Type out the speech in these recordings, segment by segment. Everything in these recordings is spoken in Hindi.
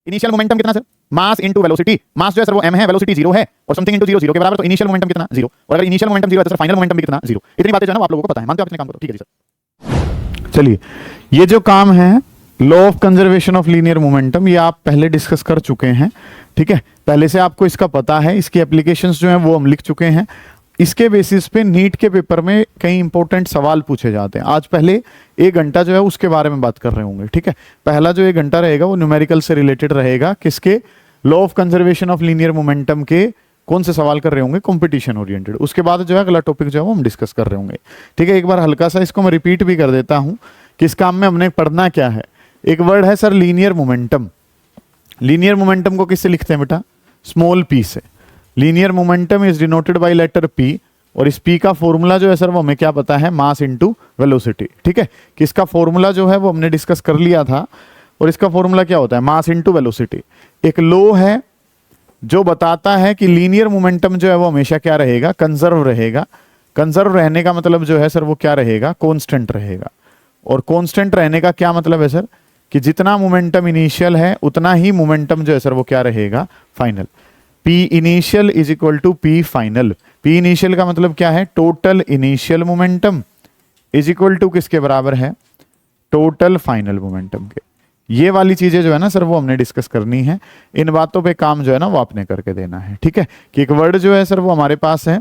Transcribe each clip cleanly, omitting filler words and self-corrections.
इनिशियल मोमेंटम कितना सर, मास इनटू वेलोसिटी। मास जो है सर वो m है, वेलोसिटी 0 है और समथिंग इनटू 0 0 के बराबर, तो इनिशियल मोमेंटम कितना 0, और अगर इनिशियल मोमेंटम 0 है तो सर फाइनल मोमेंटम भी कितना 0। इतनी बातें जो है ना आप लोगों को पता है, मानते हो आप इतने काम करो, ठीक है जी सर। चलिए, ये जो काम है law of conservation of linear momentum, ये आप पहले डिस्कस कर चुके हैं, ठीक है, पहले से आपको इसका पता है, इसकी एप्लीकेशंस जो हैं वो हम लिख चुके हैं। इसके बेसिस पे नीट के पेपर में कई इंपॉर्टेंट सवाल पूछे जाते हैं। आज पहले 1 घंटा जो है उसके बारे में बात कर रहे होंगे, ठीक है। पहला जो 1 घंटा रहेगा वो न्यूमेरिकल से रिलेटेड रहेगा, किसके, law of conservation of linear momentum के कौन से सवाल कर रहे होंगे, कंपटीशन ओरिएंटेड। उसके बाद जो है अगला टॉपिक जो है वो हम डिस्कस कर रहे होंगे, ठीक है। एक बार हल्का सा इसको मैं रिपीट भी कर देता हूं कि इस काम में हमने पढ़ना क्या है। एक वर्ड है sir linear momentum. Linear momentum को किससे लिखते हैं बेटा, स्मॉल पी से। Linear momentum is denoted by letter P, और इस पी का फॉर्मूला जो है सर वो हमें क्या पता है, मास इनटू वेलोसिटी, ठीक है। कि इसका फॉर्मूला जो है वो हमने डिस्कस कर लिया था, और इसका फॉर्मूला क्या होता है, मास इनटू वेलोसिटी। एक लॉ है जो बताता है कि लीनियर मोमेंटम जो है वो हमेशा क्या रहेगा, कंजर्व रहेगा। कंजर्व रहने का मतलब जो है सर वो क्या रहेगा, कांस्टेंट रहेगा। और कांस्टेंट रहने का क्या मतलब है सर, कि जितना मोमेंटम इनिशियल है उतना ही मोमेंटम जो है सर वो क्या रहेगा, final. P initial is equal to P final. P initial का मतलब क्या है, total initial momentum is equal to किसके बराबर है, टोटल फाइनल मोमेंटम के। ये वाली चीजें जो है ना सर वो हमने डिस्कस करनी है। इन बातों पे काम जो है ना वो आपने करके देना है, ठीक है। कि एक वर्ड जो है सर वो हमारे पास है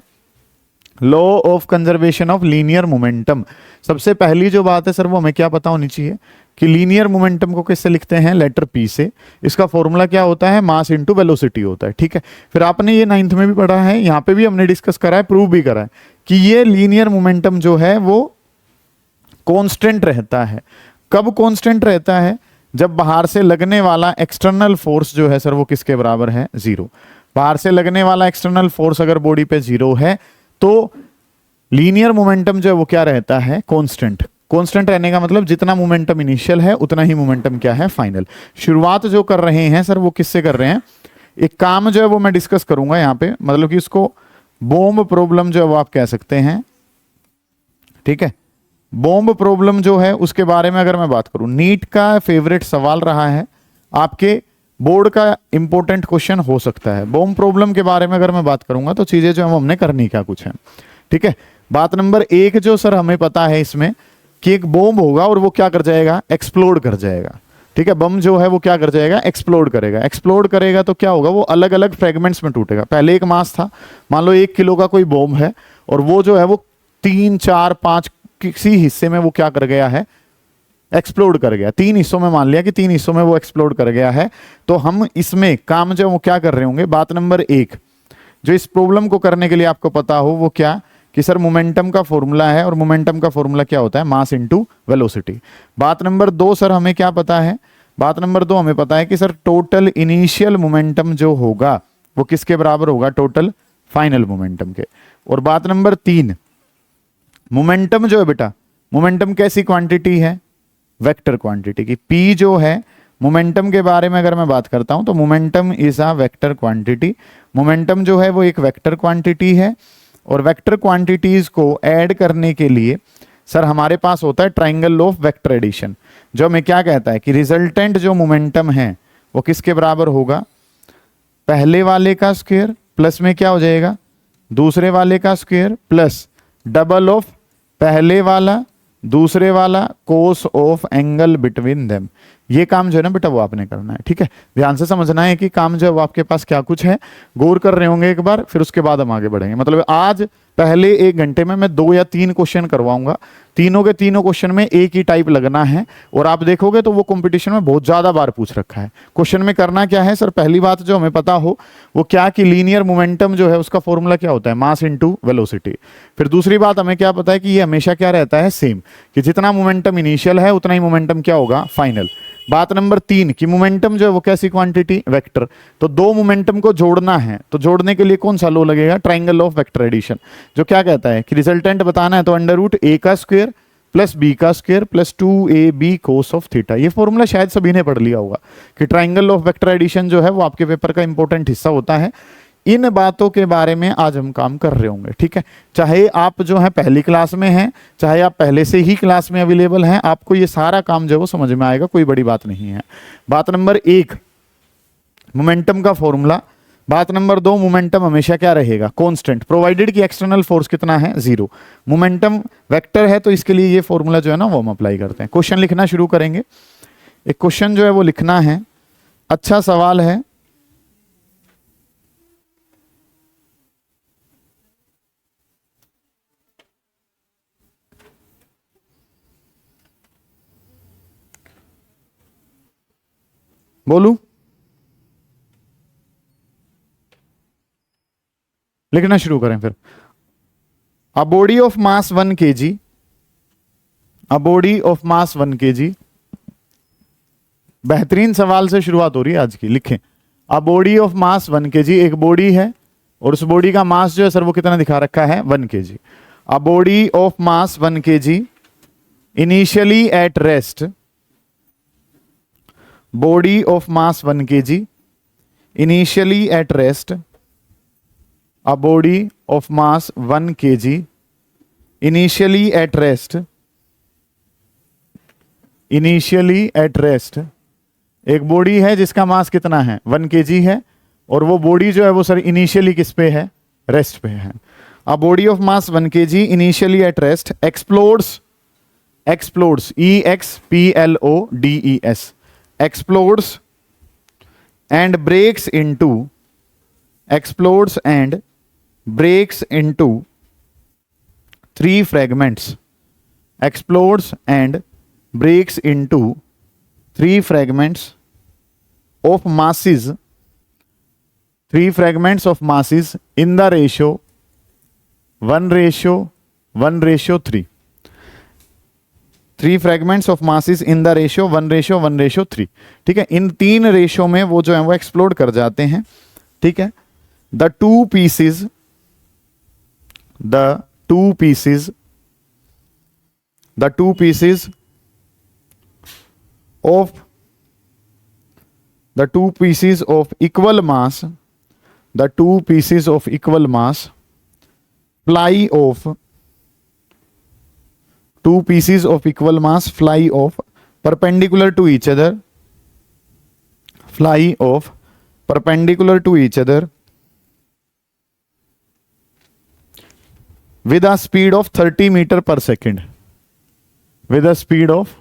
law of conservation of linear momentum. सबसे पहली जो बात है सर वो हमें क्या पता होनी चाहिए कि लीनियर मोमेंटम को किससे लिखते हैं, लेटर पी से। इसका फॉर्मूला क्या होता है, मास इनटू वेलोसिटी होता है, ठीक है। फिर आपने ये 9th में भी पढ़ा है, यहाँ पे भी हमने डिस्कस करा है, प्रूव भी करा है कि ये लीनियर मोमेंटम जो है वो कांस्टेंट रहता है। कब कांस्टेंट रहता है, जब बाहर से लगने वाला एक्सटर्नल फोर्स जो है सर वो किसके बराबर है, 0। बाहर से लगने वाला एक्सटर्नल फोर्स अगर बॉडी पे 0 है तो लीनियर मोमेंटम जो है वो क्या रहता है, कांस्टेंट। कांस्टेंट रहने का मतलब जितना मोमेंटम इनिशियल है उतना ही मोमेंटम क्या है, फाइनल। शुरुआत जो कर रहे हैं सर वो किससे कर रहे हैं, एक काम जो है वो मैं डिस्कस करूंगा यहाँ पे, मतलब कि इसको बॉम्ब प्रॉब्लम जो है वो आप कह सकते हैं, ठीक है। बॉम्ब प्रॉब्लम जो है उसके बारे में अगर मैं बात करूं, नीट का फेवरेट सवाल रहा है, आपके बोर्ड का इंपॉर्टेंट क्वेश्चन हो सकता है। बॉम्ब प्रॉब्लम के बारे में अगर मैं बात करूंगा तो चीजें जो है हमने करनी क्या कुछ है, ठीक है। बात नंबर 1 जो सर हमें पता है इसमें कि एक बॉम्ब होगा और वो क्या कर जाएगा, एक्सप्लोड कर जाएगा, ठीक है। बम जो है वो क्या कर जाएगा, एक्सप्लोड करेगा। एक्सप्लोड करेगा तो क्या होगा, वो अलग अलग फ्रेगमेंट्स में टूटेगा। पहले एक मास था, मान लो 1 किलो का कोई बॉम्ब है, और वो जो है वो 3 4 5 किसी हिस्से में वो क्या कर गया है, एक्सप्लोड कर गया। 3 हिस्सों में, मान लिया कि 3 हिस्सों में वो एक्सप्लोड कर गया है। तो हम इसमें काम जो वो क्या कर रहे होंगे, बात नंबर 1 जो इस प्रॉब्लम को करने के लिए आपको पता हो वो क्या, कि सर मोमेंटम का फॉर्मूला है, और मोमेंटम का फॉर्मूला क्या होता है, मास इनटू वेलोसिटी। बात नंबर 2 सर हमें क्या पता है, बात नंबर 2 हमें पता है कि सर टोटल इनिशियल मोमेंटम जो होगा वो किसके बराबर होगा, टोटल फाइनल मोमेंटम के। और बात नंबर 3, मोमेंटम जो है बेटा, मोमेंटम कैसी क्वांटिटी है, वेक्टर क्वांटिटी की। पी जो है मोमेंटम के बारे में अगर मैं बात करता हूं तो momentum is a vector quantity. Momentum जो है वो एक वेक्टर क्वांटिटी है, और वेक्टर क्वांटिटीज को ऐड करने के लिए सर हमारे पास होता है triangle law of vector addition, जो हमें क्या कहता है कि रिजल्टेंट जो मोमेंटम है वो किसके बराबर होगा, पहले वाले का स्क्वायर प्लस में क्या हो जाएगा, दूसरे वाले का स्क्वायर प्लस डबल ऑफ पहले वाला दूसरे वाला cos of angle between them. ये काम जो है ना बेटा वो आपने करना है, ठीक है। ध्यान से समझना है कि काम जो है वो आपके पास क्या कुछ है, गौर कर रहे होंगे एक बार, फिर उसके बाद हम आगे बढ़ेंगे। मतलब आज पहले 1 घंटे में मैं 2 या 3 क्वेश्चन करवाऊंगा, तीनों के तीनों क्वेश्चन में एक ही टाइप लगना है, और आप देखोगे तो वो कंपटीशन में बहुत ज्यादा बार पूछ रखा है। क्वेश्चन में करना क्या है सर, पहली बात जो हमें पता हो वो क्या कि लीनियर मोमेंटम जो है उसका फॉर्मूला क्या होता है, मास इनटू वेलोसिटी। फिर दूसरी बात हमें क्या पता है कि ये हमेशा क्या रहता है, सेम, कि जितना मोमेंटम इनिशियल है उतना ही मोमेंटम क्या होगा, फाइनल। बात नंबर 3 कि मोमेंटम जो है वो कैसी क्वांटिटी, वेक्टर। तो 2 मोमेंटम को जोड़ना है, तो जोड़ने के लिए कौन सा लॉ लगेगा, ट्राइंगल ऑफ वेक्टर एडिशन, जो क्या कहता है कि रिजल्टेंट बताना है तो √a का स्क्वायर प्लस b का square plus 2ab cos of theta. ये फॉर्मूला शायद सभी ने पढ़ लिया होगा कि ट्राइंगल ऑफ वेक्टर एडिशन जो है वो आपके पेपर का इंपॉर्टेंट हिस्सा होता है। इन बातों के बारे में आज हम काम कर रहे होंगे, ठीक है। चाहे आप जो है पहली क्लास में हैं, चाहे आप पहले से ही क्लास में अवेलेबल हैं, आपको ये सारा काम जो है वो समझ में आएगा, कोई बड़ी बात नहीं है। बात नंबर 1 मोमेंटम का फॉर्मूला। बात नंबर 2, मोमेंटम हमेशा क्या रहेगा, कांस्टेंट, प्रोवाइडेड कि एक्सटर्नल फोर्स कितना है, 0। मोमेंटम वेक्टर है तो इसके लिए ये फॉर्मूला जो है ना वो हम अप्लाई करते हैं। क्वेश्चन लिखना शुरू करेंगे। एक क्वेश्चन जो है वो लिखना है, अच्छा सवाल है। बोलू, लिखना शुरू करें फिर। A body of mass 1 kg, a body of mass 1 kg। बेहतरीन सवाल से शुरुआत हो रही है आज की। लिखें, a body of mass 1 kg, एक बॉडी है और उस बॉडी का मास जो है सर वो कितना दिखा रखा है, 1 kg। A body of mass 1 kg initially at rest, body of mass 1 kg initially at rest, a body of mass 1 kg initially at rest, initially at rest। एक बॉडी है जिसका मास कितना है, 1 kg है, और वो बॉडी जो है वो सर इनिशियली किस पे है, रेस्ट पे है। a body of mass 1 kg initially at rest explodes, explodes, explodes, explodes and breaks into, explodes and breaks into 3 fragments, explodes and breaks into 3 fragments of masses, 3 fragments of masses in the ratio 1:1:3, 3 fragments of masses in the ratio 1:1:3। ठीक है, इन 3 रेशियो में वो जो है वो एक्सप्लोड कर जाते हैं। ठीक है, the two pieces of equal mass, the 2 pieces of equal mass fly off, 2 pieces of equal mass fly off perpendicular to each other, fly off perpendicular to each other with a speed of 30 meter per second, with a speed of,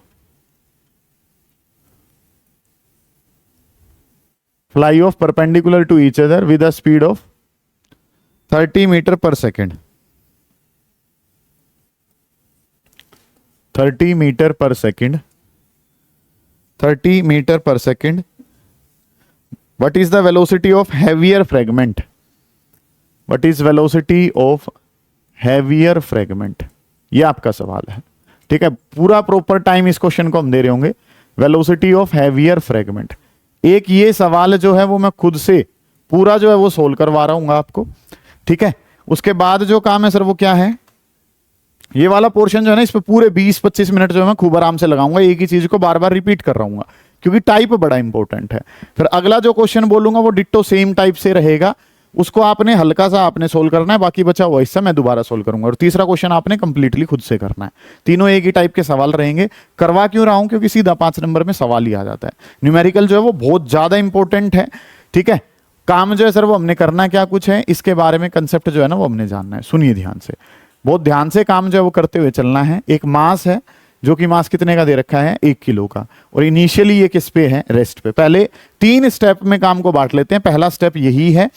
fly off perpendicular to each other with a speed of 30 meter per second, 30 meter per second, 30 meter per second। What is the velocity of heavier fragment? What is velocity of heavier fragment? ये आपका सवाल है। ठीक है, पूरा प्रॉपर टाइम इस क्वेश्चन को हम दे रहे होंगे। वेलोसिटी ऑफ हैवियर फ्रेगमेंट, एक ये सवाल जो है वो मैं खुद से पूरा जो है वो सोल्व करवा रहा हूं आपको। ठीक है, उसके बाद जो काम है सर वो क्या है, ये वाला पोर्शन जो है ना इस पे पूरे 20-25 मिनट जो है मैं खूब आराम से लगाऊंगा, एक ही चीज को बार बार रिपीट कर रहा हूँ क्योंकि टाइप बड़ा इंपॉर्टेंट है। फिर अगला जो क्वेश्चन बोलूंगा वो डिट्टो सेम टाइप से रहेगा, उसको आपने हल्का सा आपने सोल्व करना है, बाकी बचा हुआ हिस्सा मैं दोबारा सोल्व करूंगा। और तीसरा क्वेश्चन आपने कंप्लीटली खुद से करना है। तीनों एक ही टाइप के सवाल रहेंगे। करवा क्यों रहा हूं, क्योंकि सीधा 5 नंबर में सवाल ही आ जाता है। न्यूमेरिकल जो है वो बहुत ज्यादा इंपॉर्टेंट है। ठीक है, काम जो है सर वो हमने करना क्या कुछ है, इसके बारे में कंसेप्ट जो है ना वो हमने जानना है। सुनिए ध्यान से, बहुत ध्यान से काम जो है वो करते हुए चलना है। एक मास है जो कि मास कितने का दे रखा है, 1 किलो का, और इनिशियली ये किस पे है, रेस्ट पे। पहले 3 स्टेप में काम को बांट लेते हैं। पहला स्टेप यही है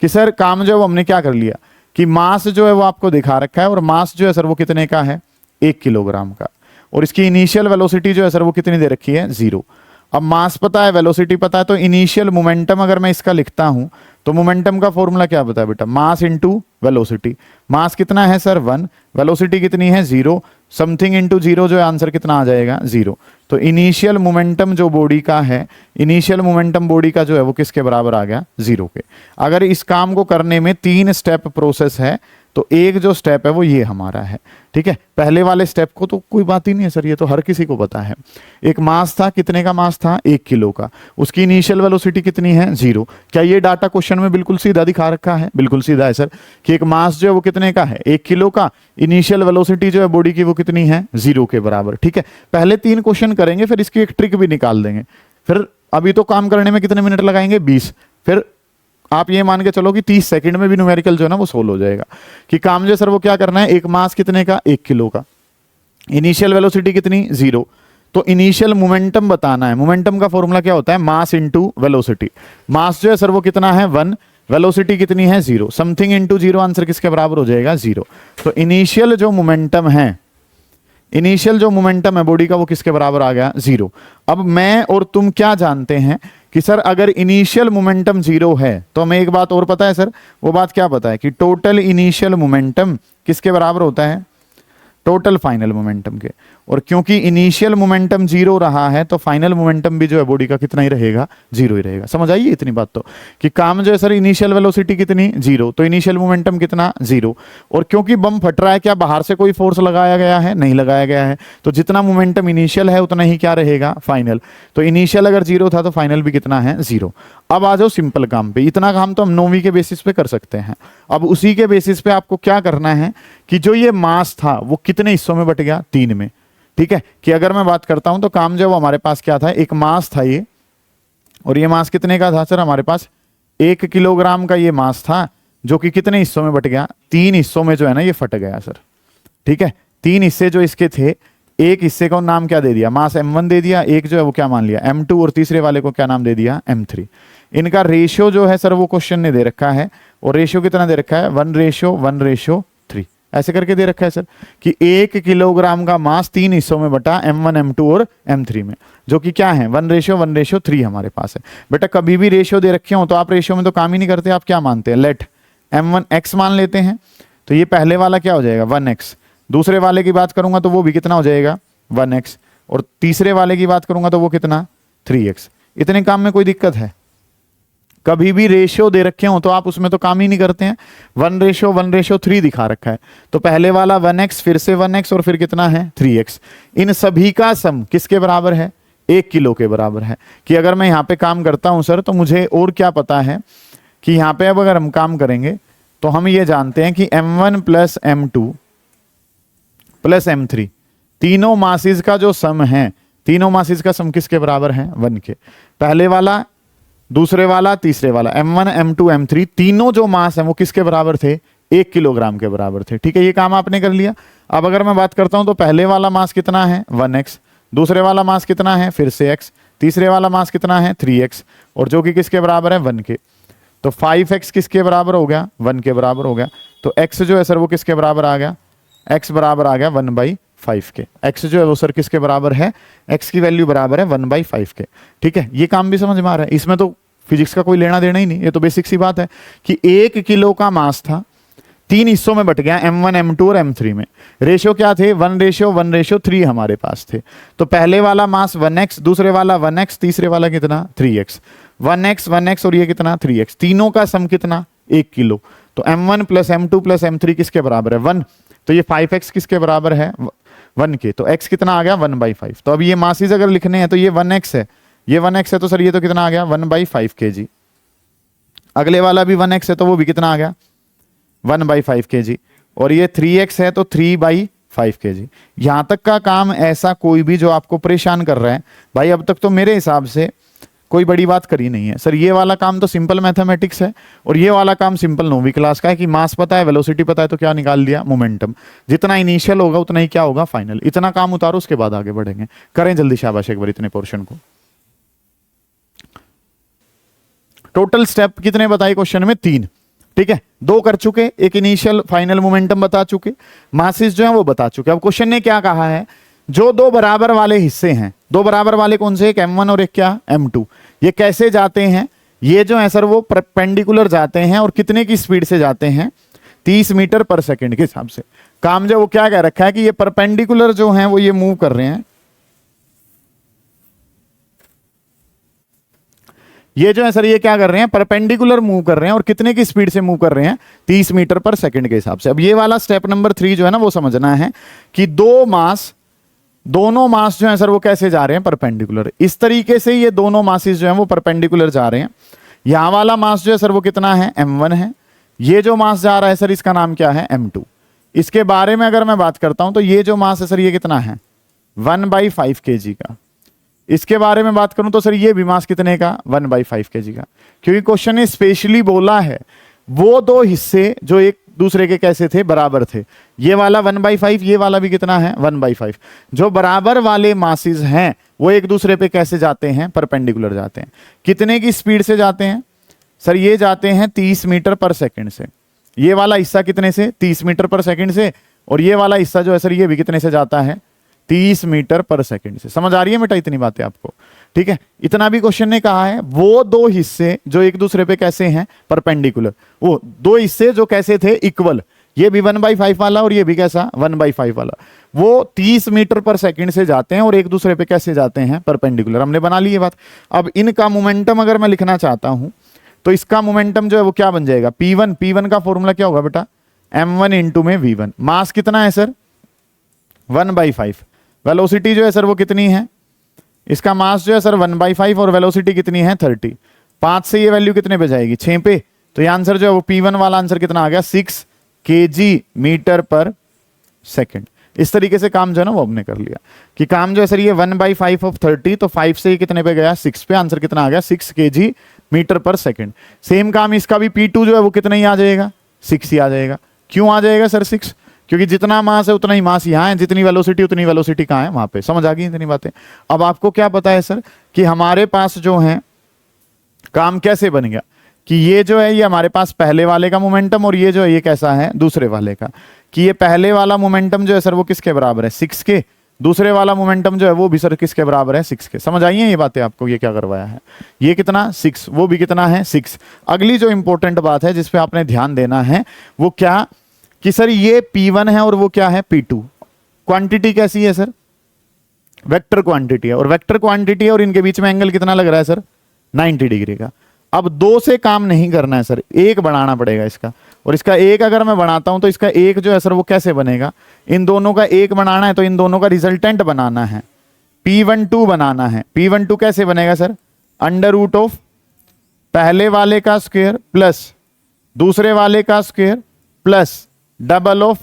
कि सर काम जो है वो हमने क्या कर लिया कि मास जो है वो आपको दिखा रखा है, और मास जो है सर वो कितने का है, 1 किलोग्राम का, और इसकी इनिशियल वेलोसिटी जो है सर वो कितनी दे रखी है, 0। अब मास पता है, वेलोसिटी पता है, तो इनिशियल मोमेंटम अगर मैं इसका लिखता हूं तो मोमेंटम का फॉर्मूला क्या बता बेटा, मास इंटू वेलोसिटी। मास कितना है सर 1, वेलोसिटी कितनी है 0, समथिंग इंटू 0 जो है आंसर कितना आ जाएगा 0। तो इनिशियल मोमेंटम जो बॉडी का है, इनिशियल मोमेंटम बॉडी का जो है वो किसके बराबर आ गया, 0 के। अगर इस काम को करने में 3 स्टेप प्रोसेस है तो एक जो स्टेप है वो ये हमारा है। ठीक है, पहले वाले स्टेप को तो कोई बात ही नहीं है सर, ये तो हर किसी को पता है। एक मास था, कितने का मास था, 1 किलो का, उसकी इनिशियल वेलोसिटी कितनी है 0। क्या ये डाटा क्वेश्चन में बिल्कुल सीधा दिखा रखा है, बिल्कुल सीधा है सर, कि एक मास जो है वो कितने का है, 1 किलो का, इनिशियल वेलोसिटी जो है बॉडी की वो कितनी है, 0 के बराबर। ठीक है, पहले 3 क्वेश्चन करेंगे, फिर इसकी एक ट्रिक भी निकाल देंगे। फिर अभी तो काम करने में कितने मिनट लगाएंगे 20, फिर आप ये मान के चलो कि 30 सेकंड में भी न्यूमेरिकल जो है ना वो सोल्व हो जाएगा। कि काम जो सर वो क्या करना है, एक मास कितने का 1 किलो का, इनिशियल वेलोसिटी कितनी 0, तो इनिशियल मोमेंटम बताना है। मोमेंटम का फॉर्मूला क्या होता है, मास इंटू वेलोसिटी। मास जो है सर वो कितना है 1, वेलोसिटी कितनी है 0, समथिंग इंटू 0, आंसर किसके बराबर हो जाएगा 0। तो इनिशियल जो मोमेंटम है, इनिशियल जो मोमेंटम है बॉडी का वो किसके बराबर आ गया 0। अब मैं और तुम क्या जानते हैं कि सर अगर इनिशियल मोमेंटम 0 है तो हमें एक बात और पता है सर, वो बात क्या पता है कि टोटल इनिशियल मोमेंटम किसके बराबर होता है, टोटल फाइनल मोमेंटम के। और क्योंकि इनिशियल मोमेंटम 0 रहा है तो फाइनल मोमेंटम भी जो है बॉडी का कितना ही रहेगा 0 ही रहेगा। समझ आइए इतनी बात तो, कि काम जो है सर इनिशियल वेलोसिटी कितनी 0, तो इनिशियल मोमेंटम कितना 0। और क्योंकि बम फट रहा है, क्या बाहर से कोई फोर्स लगाया गया है, नहीं लगाया गया है, तो जितना मोमेंटम इनिशियल है उतना ही क्या रहेगा फाइनल। तो इनिशियल अगर 0 था तो फाइनल भी कितना है 0। अब आ जाओ सिंपल काम पे, इतना काम तो हम 9वीं के बेसिस पे कर सकते हैं। अब उसी के बेसिस पे आपको क्या करना है कि जो ये मास था वो कितने हिस्सों में बट गया, 3 में। ठीक है, कि अगर मैं बात करता हूं तो काम जो वो हमारे पास क्या था, एक मास था ये, और ये मास कितने का था सर, हमारे पास 1 किलोग्राम का ये मास था, जो कि कितने हिस्सों में बट गया, 3 हिस्सों में जो है ना ये फट गया सर। ठीक है, 3 हिस्से जो इसके थे, एक हिस्से को नाम क्या दे दिया, मास m1 दे दिया, एक जो है वो क्या मान लिया m2, और तीसरे वाले को क्या नाम दे दिया m3। इनका रेशियो जो है सर वो क्वेश्चन ने दे रखा है, और रेशियो कितना दे रखा है 1:1:3, ऐसे करके दे रखा है सर कि 1 किलोग्राम का मास 3 हिस्सों में बटा m1 m2 और m3 में, जो कि क्या है 1:1:3 हमारे पास है। बेटा कभी भी रेशियो दे रखे हो तो आप रेशियो में तो काम ही नहीं करते, आप क्या मानते हैं, लेट m1 x मान लेते हैं। तो ये पहले वाला क्या हो जाएगा 1x, दूसरे वाले की बात करूंगा तो वो भी कितना हो जाएगा 1x, और तीसरे वाले की बात करूंगा तो वो कितना 3x। इतने काम में कोई दिक्कत है, कभी भी रेशियो दे रखे हो तो आप उसमें तो काम ही नहीं करते हैं। 1:1:3 दिखा रखा है, तो पहले वाला 1x, फिर से 1x, और फिर कितना है 3x। इन सभी का सम किसके बराबर है, 1 किलो के बराबर है। कि अगर मैं यहाँ पे काम करता हूं सर तो मुझे और क्या पता है कि यहाँ पे अब अगर हम काम करेंगे तो हम ये जानते हैं कि m1 plus m2 plus m3, तीनों मासिस का जो सम है, तीनों मासिस का सम किसके बराबर है 1 के। पहले वाला, दूसरे वाला, तीसरे वाला, m1 m2 m3, तीनों जो मास है वो किसके बराबर थे 1 किलोग्राम के बराबर थे। ठीक है, ये काम आपने कर लिया। अब अगर मैं बात करता हूं तो पहले वाला मास कितना है 1x, दूसरे वाला मास कितना है फिर से x, तीसरे वाला मास कितना है 3x, और जो कि किसके बराबर है 1 के। तो 5x किसके बराबर हो गया 1 के बराबर हो गया। तो x जो है सर वो किसके बराबर आ गया, x बराबर आ गया 1/5 के। x जो है वो सर किसके बराबर है, x की वैल्यू बराबर है 1/5 के। ठीक है, ये काम भी समझ में आ रहा है, इसमें तो फिजिक्स का कोई लेना देना ही नहीं, ये तो बेसिक सी बात है कि 1 किलो का मास था, 3 हिस्सों में बट गया m1 m2 और m3 में। रेशियो क्या थे 1:1:3 हमारे पास थे। तो पहले वाला मास 1x, दूसरे वाला 1x, तीसरे वाला कितना 3x, 1x 1x और ये कितना 3x, तीनों का सम कितना 1 किलो। तो m1 plus m2 plus m3 किसके बराबर है 1, तो ये 5x किसके बराबर है 1 के। तो x कितना आ गया 1/5। तो अब ये मासिस अगर लिखने हैं तो ये 1x है, ये 1x है, तो सर ये तो कितना आ गया 1/5 kg। अगले वाला भी 1x है तो वो भी कितना आ गया 1/5 kg, और ये 3x है तो 3/5 kg। यहां तक का काम ऐसा कोई भी जो आपको परेशान कर रहा है भाई, अब तक तो मेरे हिसाब से कोई बड़ी बात करी नहीं है सर। ये वाला काम तो सिंपल मैथमेटिक्स है, और ये वाला काम सिंपल 9वीं क्लास का है कि मास पता है, वेलोसिटी पता है, तो क्या निकाल दिया मोमेंटम। जितना इनिशियल होगा उतना ही क्या होगा फाइनल। इतना काम उतारो, उसके बाद आगे बढ़ेंगे। करें जल्दी शाबाश एक बार इतने पोर्शन को। टोटल स्टेप कितने बताए क्वेश्चन में 3। ठीक है, 2 कर चुके, एक इनिशियल फाइनल मोमेंटम बता चुके, मासिस जो है वो बता चुके। अब क्वेश्चन ने क्या कहा है, जो 2 बराबर वाले हिस्से हैं, 2 बराबर वाले कौन से, एक m1 और एक क्या m2, ये कैसे जाते हैं, ये जो है सर वो परपेंडिकुलर जाते हैं, और कितने की स्पीड से जाते हैं 30 मीटर पर सेकंड के हिसाब से। काम जो वो क्या कह रखा है कि ये परपेंडिकुलर जो है वो ये मूव कर रहे हैं, ये जो है सर ये क्या कर रहे हैं परपेंडिकुलर मूव कर रहे हैं, और कितने की स्पीड से मूव कर रहे हैं 30 मीटर पर सेकंड के हिसाब से। अब ये वाला स्टेप नंबर 3 जो है ना वो समझना है कि दोनों मास जो है सर वो कैसे जा रहे हैं परपेंडिकुलर। इस तरीके से ये दोनों मासिस जो है वो परपेंडिकुलर जा रहे हैं। यहां वाला मास जो है सर वो कितना है m1 है, ये जो मास जा रहा है सर इसका नाम क्या है m2। इसके बारे में अगर मैं बात करता हूं तो ये जो मास है सर ये कितना है 1/5 kg का, इसके बारे में बात करूं तो सर ये भी मास कितने का 1/5 kg का, क्योंकि क्वेश्चन ने स्पेशली बोला है वो दो हिस्से जो एक दूसरे के कैसे थे, बराबर थे। ये वाला 1/5, ये वाला भी कितना है 1/5। जो बराबर वाले मासेस हैं वो एक दूसरे पे कैसे जाते हैं, परपेंडिकुलर जाते हैं। कितने की स्पीड से जाते हैं सर, ये जाते हैं 30 मीटर पर सेकंड से। ये वाला हिस्सा कितने से, 30 मीटर पर सेकंड से, और ये वाला हिस्सा जो है सर ये भी कितने से जाता है, 30 मीटर पर सेकंड से। समझ आ रही है बेटा इतनी बातें आपको, ठीक है। इतना भी क्वेश्चन ने कहा है वो दो हिस्से जो एक दूसरे पे कैसे हैं, परपेंडिकुलर, वो दो हिस्से जो कैसे थे, इक्वल। ये भी 1/5 वाला और ये भी कैसा 1/5 वाला, वो 30 मीटर पर सेकंड से जाते हैं और एक दूसरे पे कैसे जाते हैं, परपेंडिकुलर। हमने बना ली ये बात। अब इनका मोमेंटम अगर मैं लिखना चाहता हूं तो इसका मोमेंटम जो है वो क्या बन जाएगा, P1 का फॉर्मूला क्या होगा बेटा, m1 इंटू में v1। मास कितना है सर 1/5। वेलोसिटी जो है सर वो कितनी है, इसका मास जो है सर 1/5 और वेलोसिटी कितनी है 30। 5 से ये वैल्यू कितने पे जाएगी, 6 पे। तो ये आंसर जो है वो P1 वाला आंसर कितना आ गया, 6 kg मीटर पर सेकंड। इस तरीके से काम जो है ना वो हमने कर लिया कि काम जो है सर ये 1/5 ऑफ 30, तो 5 से ये कितने पे गया 6 पे, आंसर कितना आ गया 6 kg मीटर पर सेकंड। सेम काम इसका भी P2 जो है वो कितना ही आ जाएगा, 6 ही आ जाएगा। क्यों आ जाएगा सर 6, क्योंकि जितना मास है उतना ही मास यहाँ है, जितनी वेलोसिटी उतनी वेलोसिटी कहाँ है, वहां पे। समझ आ गई इतनी बातें। अब आपको क्या पता है सर कि हमारे पास जो है काम कैसे बन गया, कि ये जो है ये हमारे पास पहले वाले का मोमेंटम और ये जो है ये कैसा है दूसरे वाले का, कि ये पहले वाला मोमेंटम जो है सर वो किसके बराबर है 6 के, दूसरे वाला मोमेंटम जो है वो भी सर किसके बराबर है 6 के। समझ आई है ये बातें आपको, ये क्या करवाया है, ये कितना 6, वो भी कितना है 6। अगली जो इंपॉर्टेंट बात है जिसपे आपने ध्यान देना है वो क्या, कि सर ये P1 है और वो क्या है P2। क्वांटिटी कैसी है सर, वेक्टर क्वांटिटी है, और वेक्टर क्वांटिटी है और इनके बीच में एंगल कितना लग रहा है सर 90 डिग्री का। अब 2 से काम नहीं करना है सर, एक बनाना पड़ेगा इसका, और इसका एक अगर मैं बनाता हूं तो इसका एक जो है सर वो कैसे बनेगा, इन दोनों का एक बनाना है तो इन दोनों का रिजल्टेंट बनाना है, P12 बनाना है। P12 कैसे बनेगा सर, अंडर रूट ऑफ पहले वाले का स्क्वायर प्लस दूसरे वाले का स्क्वायर प्लस डबल ऑफ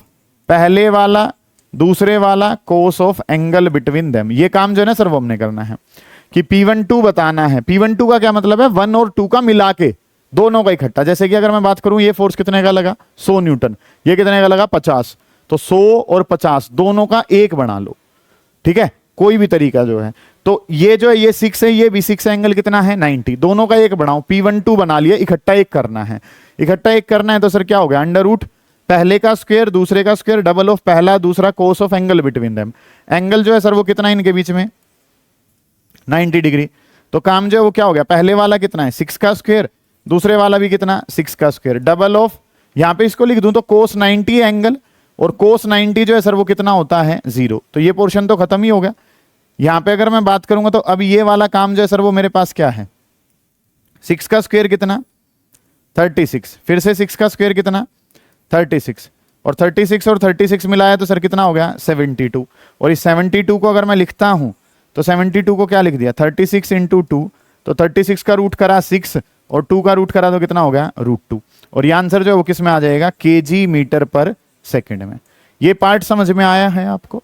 पहले वाला दूसरे वाला cos of angle between them. ये काम जो है ना सर वो हमने करना है कि P12 बताना है। P12 का क्या मतलब है, 1 और 2 का मिला के दोनों का इकट्ठा। जैसे कि अगर मैं बात करूं ये फोर्स कितने का लगा 100 न्यूटन, ये कितने का लगा 50, तो 100 और 50 दोनों का एक बना लो, ठीक है, कोई भी तरीका जो है। तो ये जो है ये 6 है, ये भी 6 एंगल कितना है 90, दोनों का एक बनाओ। P12 बना लिया, इकट्ठा एक करना है, इकट्ठा एक करना है तो सर क्या हो गया, अंडर रूट पहले का स्क्वायर दूसरे का स्क्वायर डबल ऑफ पहला दूसरा cos of angle between them. Angle जो है सर वो कितना है इनके बीच में 90 डिग्री। तो काम जो है वो क्या हो गया, पहले वाला कितना है 6 का स्क्वायर, दूसरे वाला भी कितना 6 का स्क्वायर डबल ऑफ, यहां पे इसको लिख दूं तो कोस 90 एंगल, और कोस 90 जो है सर वो कितना होता है 0। तो ये पोर्शन तो खत्म ही हो गया। यहां पे अगर मैं बात करूंगा तो अब ये वाला काम जो है सर वो मेरे पास क्या है, 6 का स्क्वायर कितना 36, फिर से 6 का स्क्वायर कितना 36, और 36 और 36 मिलाया तो सर कितना हो गया 72। और इस 72 को अगर मैं लिखता हूं तो 72 को क्या लिख दिया 36 इंटू 2, तो 36 का रूट करा 6 और 2 का रूट करा तो कितना हो गया √2। और ये आंसर जो है वो किस में आ जाएगा, kg मीटर पर सेकंड में। ये पार्ट समझ में आया है आपको।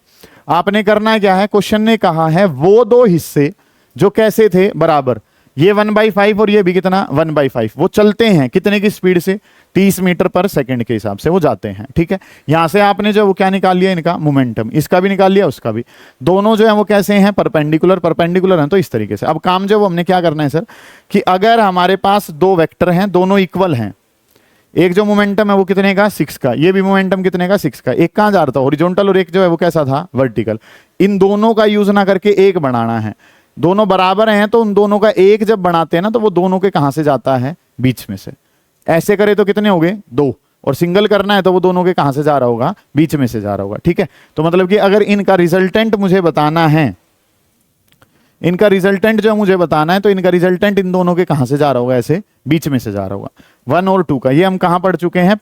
आपने करना क्या है, क्वेश्चन ने कहा है वो दो हिस्से जो कैसे थे बराबर, ये 1/5 और ये भी कितना 1/5, वो चलते हैं कितने की स्पीड से 30 मीटर पर सेकंड के हिसाब से वो जाते हैं, ठीक है। यहां से आपने जो वो क्या निकाल लिया इनका मोमेंटम, इसका भी निकाल लिया उसका भी, दोनों जो है वो कैसे हैं परपेंडिकुलर, परपेंडिकुलर हैं तो इस तरीके से। अब काम जो वो हमने क्या करना है सर, कि अगर हमारे पास दो वेक्टर हैं दोनों इक्वल हैं, एक जो मोमेंटम है वो कितने का 6 का, ये भी मोमेंटम कितने का 6 का, एक कहां जा रहा था हॉरिजॉन्टल और एक जो है वो कैसा था वर्टिकल, इन दोनों का यूज ना करके एक बनाना है। दोनों बराबर हैं तो उन दोनों का एक जब बनाते हैं ना तो वो दोनों के कहां से जाता है बीच में से। ऐसे करे तो कितने हो गए 2, और सिंगल करना है तो वो दोनों के कहां से जा रहा होगा बीच में से जा रहा होगा, ठीक है। तो मतलब कि अगर इनका रिजल्टेंट मुझे बताना है, इनका रिजल्टेंट जो मुझे बताना है तो इनका रिजल्टेंट इन दोनों के कहां से जा रहा होगा, ऐसे बीच में से जा रहा होगा। 1 और 2 का ये हम कहां पढ़ चुके हैं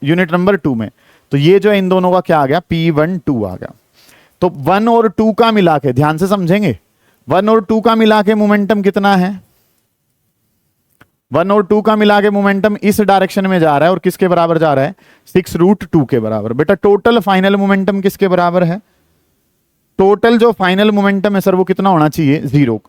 यूनिट नंबर 2 में। तो ये जो है इन दोनों का क्या आ गया P12 आ गया। तो 1 और 2 का मिला के ध्यान से समझेंगे, 1 और 2 का मिला के मोमेंटम कितना है, 1 और 2 का मिला के मोमेंटम इस डायरेक्शन में जा रहा है और किसके बराबर जा रहा है 6√2 के बराबर। बेटा टोटल फाइनल मोमेंटम किसके बराबर है टोटल जो फाइनल मोमेंटम है सर वो कितना होना चाहिए, 0।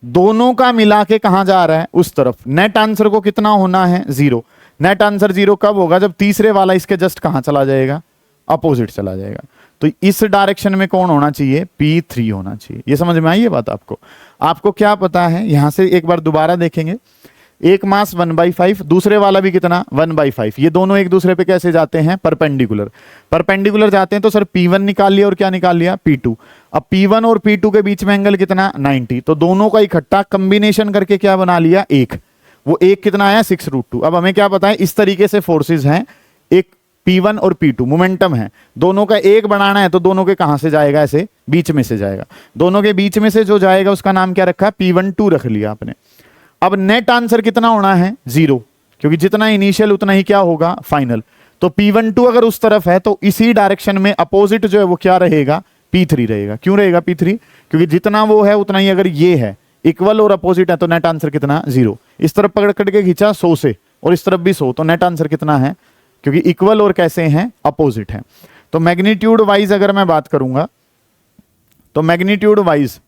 दोनों का मिला के कहां जा रहा है, उस तरफ। नेट आंसर को कितना होना है, 0। नेट आंसर 0 कब होगा, जब तीसरे वाला इसके जस्ट कहां चला जाएगा, अपोजिट चला जाएगा। तो इस डायरेक्शन में कौन होना चाहिए, P3 होना चाहिए। ये समझ में आई ये बात आपको। आपको क्या पता है, यहां से एक बार दोबारा देखेंगे, एक मास 1/5, दूसरे वाला भी कितना 1/5। ये दोनों एक दूसरे पे कैसे जाते हैं, परपेंडिकुलर। परपेंडिकुलर जाते हैं तो सर P1 निकाल लिया और क्या निकाल लिया, P2। अब P1 और P2 के बीच में एंगल कितना, 90। तो दोनों का इकट्ठा कॉम्बिनेशन करके क्या बना लिया, एक। वो एक कितना आया, 6√2। अब हमें क्या पता है, इस तरीके से फोर्सेज हैं, एक P1 और P2 मोमेंटम है, दोनों का एक बनाना है तो दोनों के कहां से जाएगा, ऐसे बीच में से जाएगा। दोनों के बीच में से जो जाएगा उसका नाम क्या रखा, P12 रख लिया आपने। अब नेट आंसर कितना होना है, 0, क्योंकि जितना इनिशियल उतना ही क्या होगा, फाइनल। तो P12 अगर उस तरफ है तो इसी डायरेक्शन में अपोजिट जो है वो क्या रहेगा, P3 रहेगा। क्यों रहेगा P3, क्योंकि जितना वो है उतना ही अगर ये है, इक्वल और अपोजिट है, तो नेट आंसर कितना, 0। इस तरफ पकड़ करके खींचा 100 से और इस तरफ भी 100, तो नेट आंसर कितना है, क्योंकि इक्वल और कैसे हैं, अपोजिट है। तो मैग्नीट्यूड वाइज अगर मैं बात करूंगा तो मैग्नीट्यूड वाइज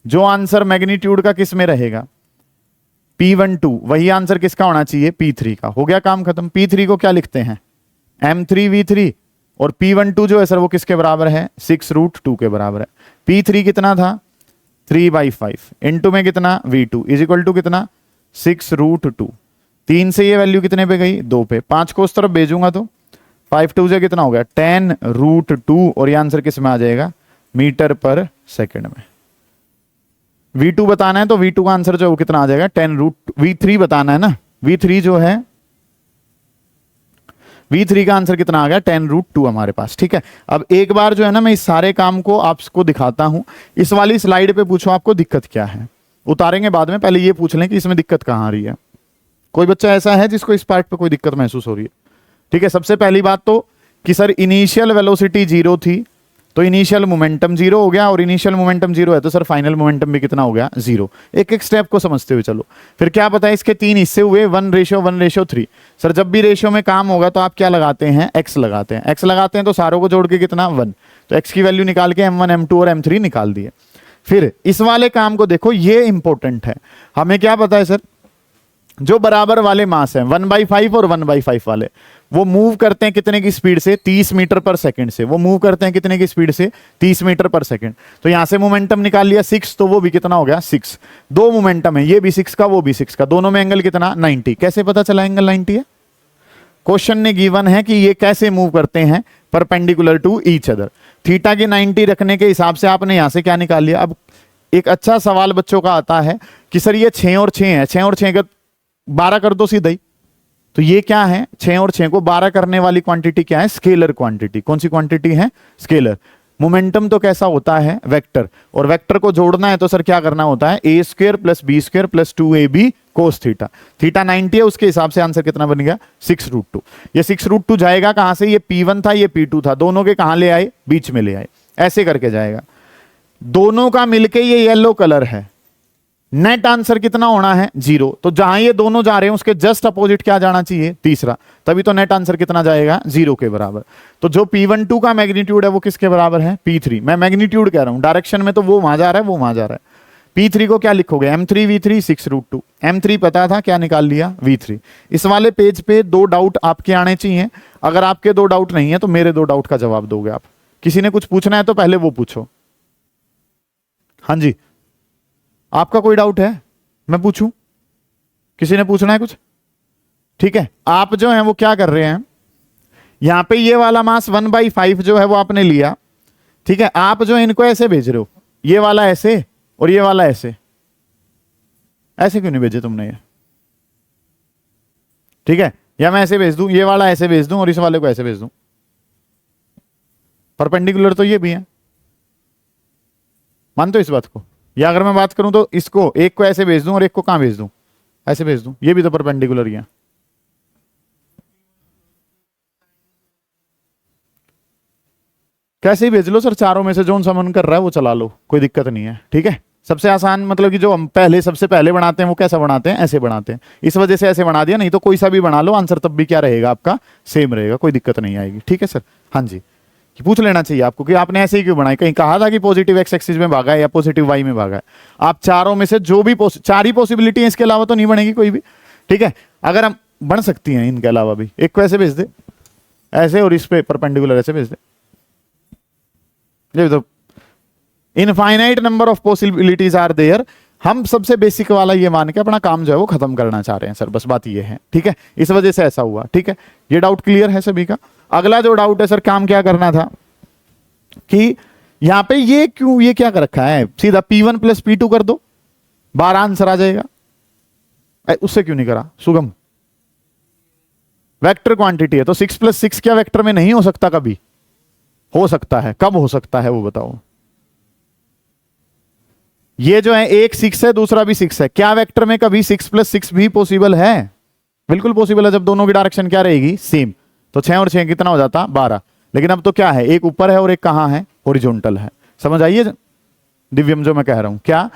जो आंसर मैग्नीट्यूड का किस में रहेगा, P12, वही आंसर किसका होना चाहिए, P3 का। हो गया काम खत्म। P3 को क्या लिखते हैं, M3V3, और P12 जो है सर वो किसके बराबर है, 6√2 के बराबर है। P3 कितना था, 3/5 इंटू में कितना, V2 इज इक्वल टू कितना, 6√2। 3 से ये वैल्यू कितने पे गई, 2 पे। 5 को उस तरफ भेजूंगा तो 5 से कितना हो गया, 10√2, और ये आंसर किस में आ जाएगा, मीटर पर सेकंड में। V2 बताना है तो V2 का आंसर जो है वो कितना आ जाएगा, 10√2। V3 बताना है ना, V3 जो है, V3 का आंसर कितना आ गया, 10√2 हमारे पास। ठीक है, अब एक बार जो है ना मैं इस सारे काम को आपको दिखाता हूं। इस वाली स्लाइड पे पूछो आपको दिक्कत क्या है, उतारेंगे बाद में, पहले ये पूछ लें कि इसमें दिक्कत कहां आ रही है। कोई बच्चा ऐसा है जिसको इस पार्ट पे कोई दिक्कत महसूस हो रही है? ठीक है, सबसे पहली बात तो कि सर इनिशियल वेलोसिटी 0 थी तो इनिशियल मोमेंटम 0 हो गया, और इनिशियल मोमेंटम 0 है तो सर फाइनल मोमेंटम भी कितना हो गया, 0। एक एक स्टेप को समझते हुए चलो। फिर क्या पता है, इसके 3 हिस्से हुए, 1:1:3। सर जब भी रेशियो में काम होगा तो आप क्या लगाते हैं, x लगाते हैं। x लगाते हैं तो सारों को जोड़ के कितना, 1। तो x की वैल्यू निकाल के M1 M2 और M3 निकाल दिए। फिर इस वाले काम को देखो, ये इंपॉर्टेंट है। हमें क्या पता है सर, जो बराबर वाले मास हैं 1/5 और 1/5 वाले, वो मूव करते हैं कितने की स्पीड से, 30 मीटर पर सेकंड से। वो मूव करते हैं कितने की स्पीड से, 30 मीटर पर सेकंड। तो यहां से मोमेंटम निकाल लिया 6, तो वो भी कितना हो गया, 6। दो मोमेंटम है, ये भी 6 का वो भी 6 का, दोनों में एंगल कितना, 90। कैसे पता चला एंगल 90 है, क्वेश्चन ने गिवन है कि ये कैसे मूव करते हैं, perpendicular to each other. Theta की 90 रखने के हिसाब से आपने यहां से क्या निकाल लिया। अब एक अच्छा सवाल बच्चों का आता है कि सर ये 6 और 6 है, 6 और 6 का 12 कर दो सीधा ही। तो ये क्या है, 6 और 6 को 12 करने वाली क्वांटिटी क्या है, स्केलर क्वांटिटी। कौन सी क्वांटिटी है, स्केलर। मोमेंटम तो कैसा होता है, वेक्टर, और वेक्टर को जोड़ना है तो सर क्या करना होता है, a² + b² + 2ab cos theta. Theta 90 है, उसके हिसाब से आंसर कितना बन गया, 6√2। ये 6√2 जाएगा कहां से, ये P1 था ये P2 था, दोनों के कहां ले आए, बीच में ले आए। ऐसे करके जाएगा, दोनों का मिलके ये येलो कलर है। नेट आंसर कितना होना है, 0। तो जहां ये दोनों जा रहे हैं उसके जस्ट अपोजिट क्या जाना चाहिए, तीसरा। तभी तो नेट आंसर कितना जाएगा, 0 के बराबर। तो जो P12 का मैग्नीट्यूड है वो किसके बराबर है, P3। मैं मैग्नीट्यूड कह रहा हूं, डायरेक्शन में तो वो वहां जा रहा है, वो वहां जा रहा है। P3 को क्या लिखोगे, M3V3 6√2। M3 पता था, क्या निकाल लिया, V3। इस वाले पेज पे 2 डाउट आपके आने चाहिए। अगर आपके 2 डाउट नहीं है तो मेरे 2 डाउट का जवाब दोगे आप। किसी ने कुछ पूछना है तो पहले वो पूछो। हाँ जी, आपका कोई डाउट है, मैं पूछूं, किसी ने पूछना है कुछ? ठीक है, आप जो है वो क्या कर रहे हैं, यहां पे ये वाला मास 1/5 जो है वो आपने लिया। ठीक है, आप जो इनको ऐसे भेज रहे हो, ये वाला ऐसे और ये वाला ऐसे। ऐसे क्यों नहीं भेजे तुमने ये? ठीक है, या मैं ऐसे भेज दूं, ये वाला ऐसे भेज दूं और इस वाले को ऐसे भेज दूं। परपेंडिकुलर तो ये भी है, मानते हो इस बात को? या अगर मैं बात करूं तो इसको, एक को ऐसे भेज दूं और एक को कहां भेज दूं, ऐसे भेज दूं, ये भी तो परपेंडिकुलर ही है। कैसे ही भेज लो सर, चारों में से जो सा मन कर रहा है वो चला लो, कोई दिक्कत नहीं है। ठीक है, सबसे आसान मतलब कि जो हम सबसे पहले बनाते हैं वो कैसा बनाते हैं, ऐसे बनाते हैं। इस वजह से ऐसे बना दिया, नहीं तो कोई सा भी बना लो, आंसर तब भी क्या रहेगा आपका, सेम रहेगा, कोई दिक्कत नहीं आएगी। ठीक है सर, हाँ जी। कि पूछ लेना चाहिए आपको कि आपने ऐसे ही क्यों बनाई, कहीं कहा था कि पॉजिटिव एक्स एक्सिस में भागा है या पॉजिटिव वाई में भागा है। आप चारों में से जो भी चार ही पॉसिबिलिटी है, इसके अलावा तो नहीं बनेगी कोई भी, ठीक है। अगर हम बन सकती हैं इनके अलावा भी, एक को ऐसे भेज दे ऐसे और इस पे परपेंडिकुलर ऐसे भेज दे, ये तो infinite number of possibilities are there. हम सबसे बेसिक वाला ये मान के अपना काम जो है वो खत्म करना चाह रहे हैं सर, बस बात ये है, ठीक है। इस वजह से ऐसा हुआ, ठीक है। ये डाउट क्लियर है सभी का। अगला जो डाउट है सर, काम क्या करना था कि यहां पे ये क्यों, ये क्या कर रखा है, सीधा P1 प्लस P2 कर दो, 12 आंसर आ जाएगा। उससे क्यों नहीं करा सुगम, वेक्टर क्वांटिटी है तो 6 प्लस 6 क्या वेक्टर में नहीं हो सकता, कभी हो सकता है, कब हो सकता है वो बताओ। ये जो है एक 6 है दूसरा भी 6 है, क्या वेक्टर में कभी 6 प्लस 6 भी पॉसिबल है? बिल्कुल पॉसिबल है, जब दोनों की डायरेक्शन क्या रहेगी, सेम। तो 6 और 6 कितना हो जाता, 12। लेकिन अब तो क्या है, एक ऊपर है और एक कहां है, हॉरिजॉन्टल है। समझ आइए दिव्यम जो मैं कह रहा हूं, क्या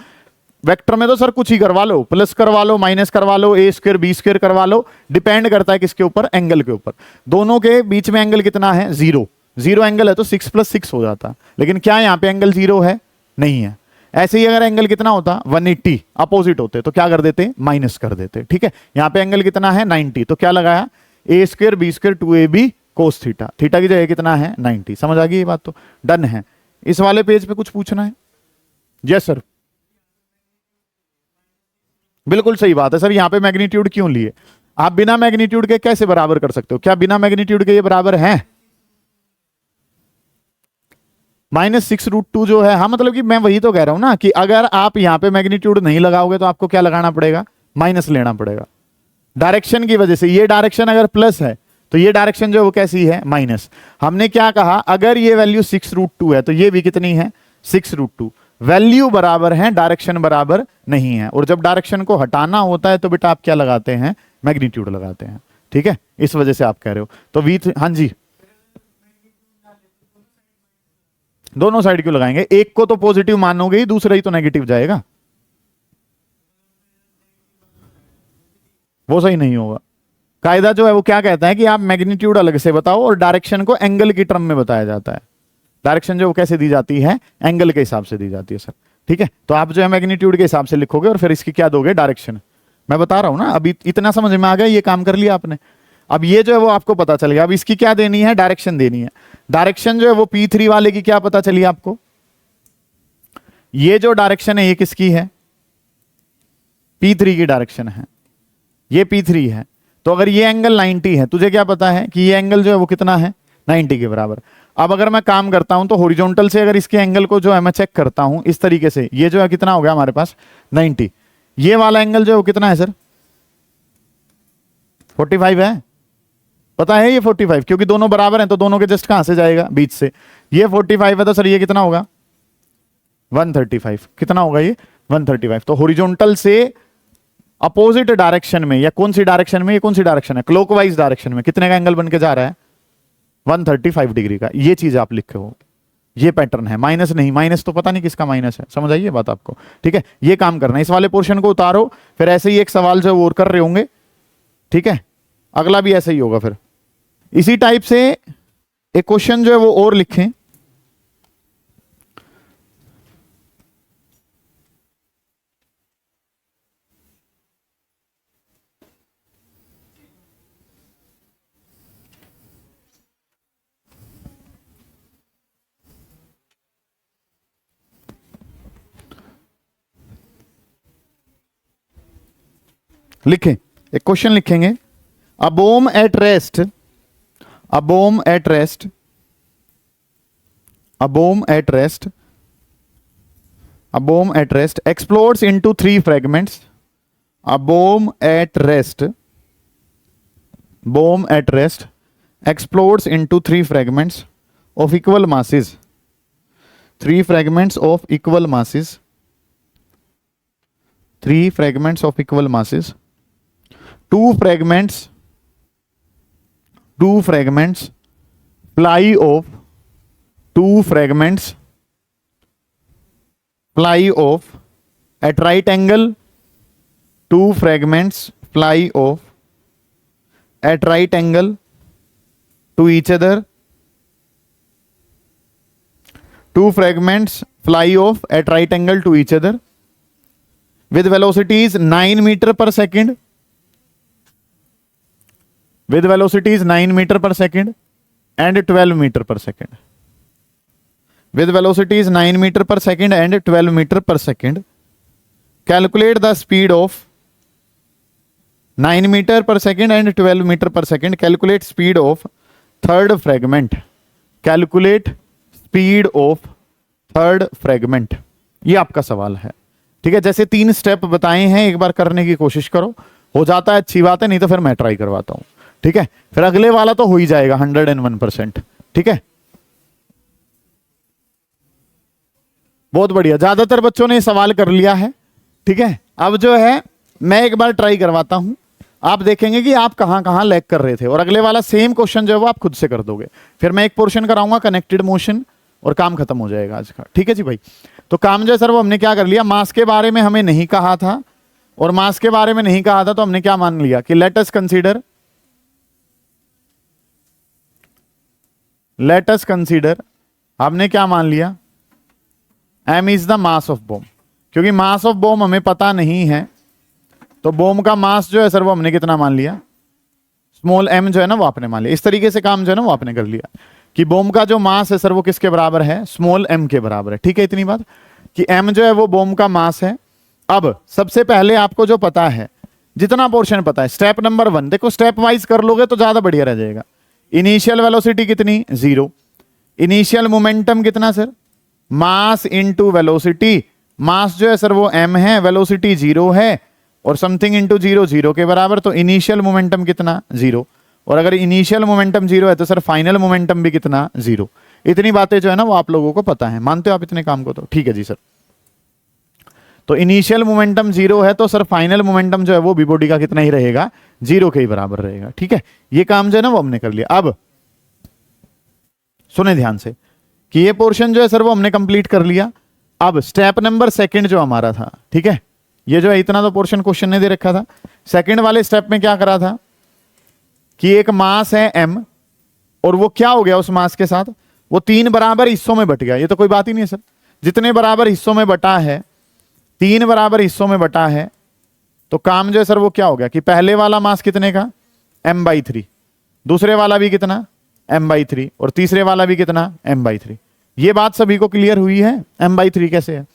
वेक्टर में तो सर कुछ ही करवा लो, प्लस करवा लो, माइनस करवा लो, ए स्क्वायर बी स्क्वायर करवा लो, डिपेंड करता है किसके ऊपर, एंगल के ऊपर। दोनों के बीच में एंगल कितना है, 0। 0 एंगल है तो 6 प्लस 6 हो जाता। लेकिन क्या यहां पे एंगल 0 है, नहीं है। ऐसे ही अगर एंगल कितना होता 180, अपोजिट होते तो क्या कर देते, माइनस कर देते, ठीक है। यहां पे एंगल कितना है 90, तो क्या लगाया, A square B square 2ab cos theta, theta की जगह कितना है 90। समझ आ गई ये बात, तो डन है। इस वाले पेज पे कुछ पूछना है? यस सर, बिल्कुल सही बात है सर। यहां पे मैग्नीट्यूड क्यों लिए, आप बिना मैग्नीट्यूड के कैसे बराबर कर सकते हो, क्या बिना मैग्नीट्यूड के ये बराबर है? -6√2 जो है, हाँ मतलब कि मैं वही तो कह रहा हूं ना कि अगर आप यहां पे मैग्नीट्यूड नहीं लगाओगे तो आपको क्या लगाना पड़ेगा, माइनस लेना पड़ेगा डायरेक्शन की वजह से। ये डायरेक्शन अगर प्लस है तो ये डायरेक्शन जो है वो कैसी है, माइनस। हमने क्या कहा, अगर ये वैल्यू 6√2 है तो ये भी कितनी है, 6√2। वैल्यू बराबर है, डायरेक्शन बराबर नहीं है। और जब डायरेक्शन को हटाना होता है तो बेटा आप क्या लगाते हैं, मैग्नीट्यूड लगाते हैं, ठीक है। इस वजह से आप कह रहे हो। तो V3, हाँ जी, दोनों साइड क्यों लगाएंगे, एक को तो पॉजिटिव मानोगे ही, दूसरा ही तो नेगेटिव जाएगा, वो सही नहीं होगा। कायदा जो है वो क्या कहता है कि आप मैग्नीट्यूड अलग से बताओ और डायरेक्शन को एंगल की टर्म में बताया जाता है। डायरेक्शन जो कैसे दी जाती है, एंगल के हिसाब से दी जाती है सर, ठीक है। तो आप जो है मैग्नीट्यूड के हिसाब से लिखोगे और फिर इसकी क्या दोगे, डायरेक्शन। मैं बता रहा हूं ना, अभी इतना समझ में आ गया, ये काम कर लिया आपने। अब ये जो है वो आपको पता चल गया, अब इसकी क्या देनी है, डायरेक्शन देनी है। डायरेक्शन जो है वो P3 वाले की क्या पता चली आपको, ये जो डायरेक्शन है ये किसकी है, P3 की डायरेक्शन है, ये P3 है। तो अगर ये एंगल 90 है, तुझे क्या पता है कि ये एंगल जो है वो कितना है, 90 के बराबर। अब अगर मैं काम करता हूं तो हॉरिजॉन्टल से अगर इसके एंगल को जो है मैं चेक करता हूं इस तरीके से, ये जो है कितना हो गया हमारे पास 90। ये वाला एंगल जो है वो कितना है सर, 45 है, पता है ये 45, क्योंकि दोनों बराबर हैं तो दोनों के जस्ट कहां से जाएगा, बीच से। ये 45 है तो सर ये कितना होगा, 135। कितना होगा ये, 135। तो हॉरिजॉन्टल से अपोजिट डायरेक्शन में, या कौन सी डायरेक्शन में, ये कौन सी डायरेक्शन है, क्लॉकवाइज डायरेक्शन में कितने का एंगल बन के जा रहा है, 135 डिग्री का। ये चीज आप लिखे हो, ये पैटर्न है, माइनस नहीं, माइनस तो पता नहीं किसका माइनस है। समझ आइए बात आपको, ठीक है। ये काम करना है, इस वाले पोर्शन को उतारो, फिर ऐसे ही एक सवाल जो और कर रहे होंगे, ठीक है। अगला भी ऐसे ही होगा, फिर इसी टाइप से एक क्वेश्चन जो है वो और लिखें। लिखें, एक क्वेश्चन लिखेंगे, a bomb at rest, a bomb at rest, a bomb at rest, a bomb at rest explodes into 3 fragments. A bomb at rest, bomb at rest explodes into 3 fragments of equal masses. 3 fragments of equal masses. 3 fragments of equal masses. 2 fragments fly off, 2 fragments fly off at right angle, 2 fragments fly off at right angle to each other two fragments fly off at right angle to each other with velocities 9 meter per second, with velocities 9 meter per second and 12 meter per second, with velocities 9 meter per second and 12 meter per second. Calculate the speed of 9 meter per second and 12 meter per second. Calculate speed of third fragment. Calculate speed of third fragment. ये आपका सवाल है, ठीक है। जैसे 3 स्टेप बताए हैं, एक बार करने की कोशिश करो, हो जाता है अच्छी बात है, नहीं तो फिर मैं ट्राई करवाता हूं, ठीक है। फिर अगले वाला तो हो ही जाएगा 101%, ठीक है। बहुत बढ़िया, ज्यादातर बच्चों ने सवाल कर लिया है, ठीक है। अब जो है मैं एक बार ट्राई करवाता हूं, आप देखेंगे कि आप कहां कहां लैग कर रहे थे, और अगले वाला सेम क्वेश्चन जो है वो आप खुद से कर दोगे। फिर मैं एक पोर्शन कराऊंगा कनेक्टेड मोशन और काम खत्म हो जाएगा आज का, ठीक है जी भाई। तो काम जो है सर वो हमने क्या कर लिया, मास के बारे में हमें नहीं कहा था, और मास के बारे में नहीं कहा था तो हमने क्या मान लिया कि लेट अस कंसीडर हमने क्या मान लिया, m is the mass of bomb. क्योंकि मास ऑफ बॉम्ब हमें पता नहीं है, तो बॉम्ब का मास जो है सर वो हमने कितना मान लिया, स्मॉल m जो है ना वो आपने मान लिया। इस तरीके से काम जो है ना वो आपने कर लिया कि बॉम्ब का जो मास है सर वो किसके बराबर है, स्मॉल m के बराबर है, ठीक है। इतनी बात कि m जो है वो बॉम्ब का मास है। अब सबसे पहले आपको जो पता है, जितना पोर्शन पता है, स्टेप नंबर 1, देखो स्टेप वाइज कर लोगे तो ज्यादा बढ़िया रह जाएगा। इनिशियल वेलोसिटी कितनी, 0। इनिशियल मोमेंटम कितना सर, मास इनटू वेलोसिटी। मास जो है सर वो m है, वेलोसिटी 0 है, और समथिंग इनटू 0 0 के बराबर, तो इनिशियल मोमेंटम कितना, 0। और अगर इनिशियल मोमेंटम 0 है तो सर फाइनल मोमेंटम भी कितना, 0। इतनी बातें जो है ना वो आप लोगों को पता है, मानते हो आप इतने काम को, तो ठीक है जी सर। तो इनिशियल मोमेंटम 0 है तो सर फाइनल मोमेंटम जो है वो बी बॉडी का कितना ही रहेगा, 0 के ही बराबर रहेगा, ठीक है। ये काम जो है ना वो हमने कर लिया। अब सुने ध्यान से कि ये पोर्शन जो है सर वो हमने कंप्लीट कर लिया। अब स्टेप नंबर 2 जो हमारा था, ठीक है, ये जो है इतना तो पोर्शन क्वेश्चन ने दे रखा था। सेकंड वाले स्टेप में क्या करा था कि एक मास है m, और वो क्या हो गया उस मास के साथ, वो 3 बराबर हिस्सों में बट गया। ये तो कोई बात ही नहीं है सर, जितने बराबर हिस्सों में बटा है, 3 बराबर हिस्सों में बटा है, तो काम जो है सर वो क्या हो गया कि पहले वाला मास कितने का, m/3, दूसरे वाला भी कितना, m/3, और तीसरे वाला भी कितना, m/3। ये बात सभी को क्लियर हुई है। m/3 कैसे है,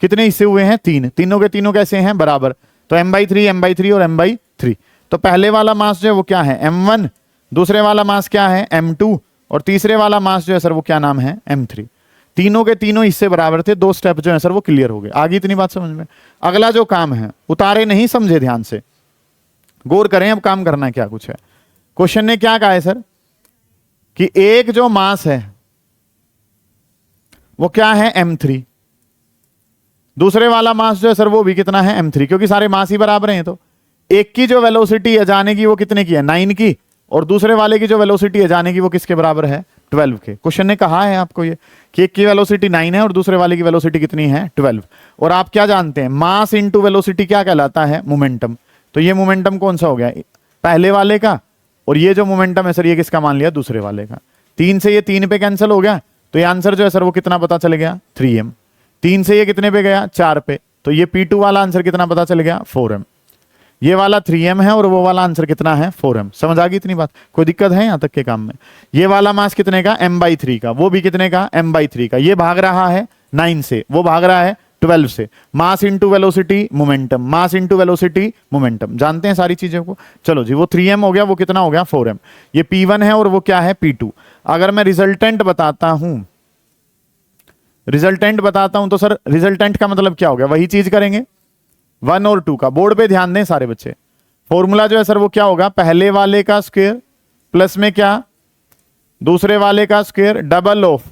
कितने हिस्से हुए हैं, 3, तीनों के तीनों कैसे हैं, बराबर, तो m/3 m/3 और m/3। तो पहले वाला मास जो है वो क्या है, m1, दूसरे वाला मास क्या है, m2, और तीसरे वाला मास जो है सर वो क्या नाम है, m3। तीनों के तीनों हिस्से बराबर थे, 2 स्टेप जो है सर वो क्लियर हो गए। आगे इतनी बात समझ में। अगला जो काम है, उतारे नहीं, समझे ध्यान से, गौर करें अब काम करना क्या कुछ है। क्वेश्चन ने क्या कहा है सर कि एक जो मास है वो क्या है, m3, दूसरे वाला मास जो है सर वो भी कितना है, m3, क्योंकि सारे मास ही बराबर हैं। तो एक की जो वेलोसिटी है जाने की वो कितने की है, 9 की, और दूसरे वाले की जो वेलोसिटी है जाने की वो किसके बराबर है, 12 के। क्वेश्चन ने कहा है आपको ये कि एक की वेलोसिटी 9 है और दूसरे वाले की वेलोसिटी कितनी है, 12। और आप क्या जानते हैं, मास इनटू वेलोसिटी क्या कहलाता है, मोमेंटम। तो ये मोमेंटम कौन सा हो गया, पहले वाले का, और ये जो मोमेंटम है सर ये किसका मान लिया, दूसरे वाले का। 3 से ये 3 पे कैंसिल हो गया, तो ये आंसर जो है सर वो कितना पता चल गया, 3m। 3 से ये कितने पे गया, 4 पे, तो ये P2 वाला आंसर कितना पता चल गया, 4m। ये वाला 3m है और वो वाला आंसर कितना है, 4m। समझ आ गई इतनी बात, कोई दिक्कत है यहां तक के काम में। ये वाला मास कितने का, m/3 का, वो भी कितने का, m/3 का। ये भाग रहा है 9 से, वो भाग रहा है 12 से। Mass into velocity momentum, mass into velocity momentum, जानते हैं सारी चीजों को। चलो जी, वो 3m हो गया, वो कितना हो गया, 4m। ये P1 है और वो क्या है, P2। अगर मैं रिजल्टेंट बताता हूं, रिजल्टेंट बताता हूं तो सर रिजल्टेंट का मतलब क्या हो गया, वही चीज करेंगे 1 और 2 का। बोर्ड पे ध्यान दें सारे बच्चे, फॉर्मूला जो है सर वो क्या होगा, पहले वाले का स्क्वायर प्लस में क्या, दूसरे वाले का स्क्वायर, डबल ऑफ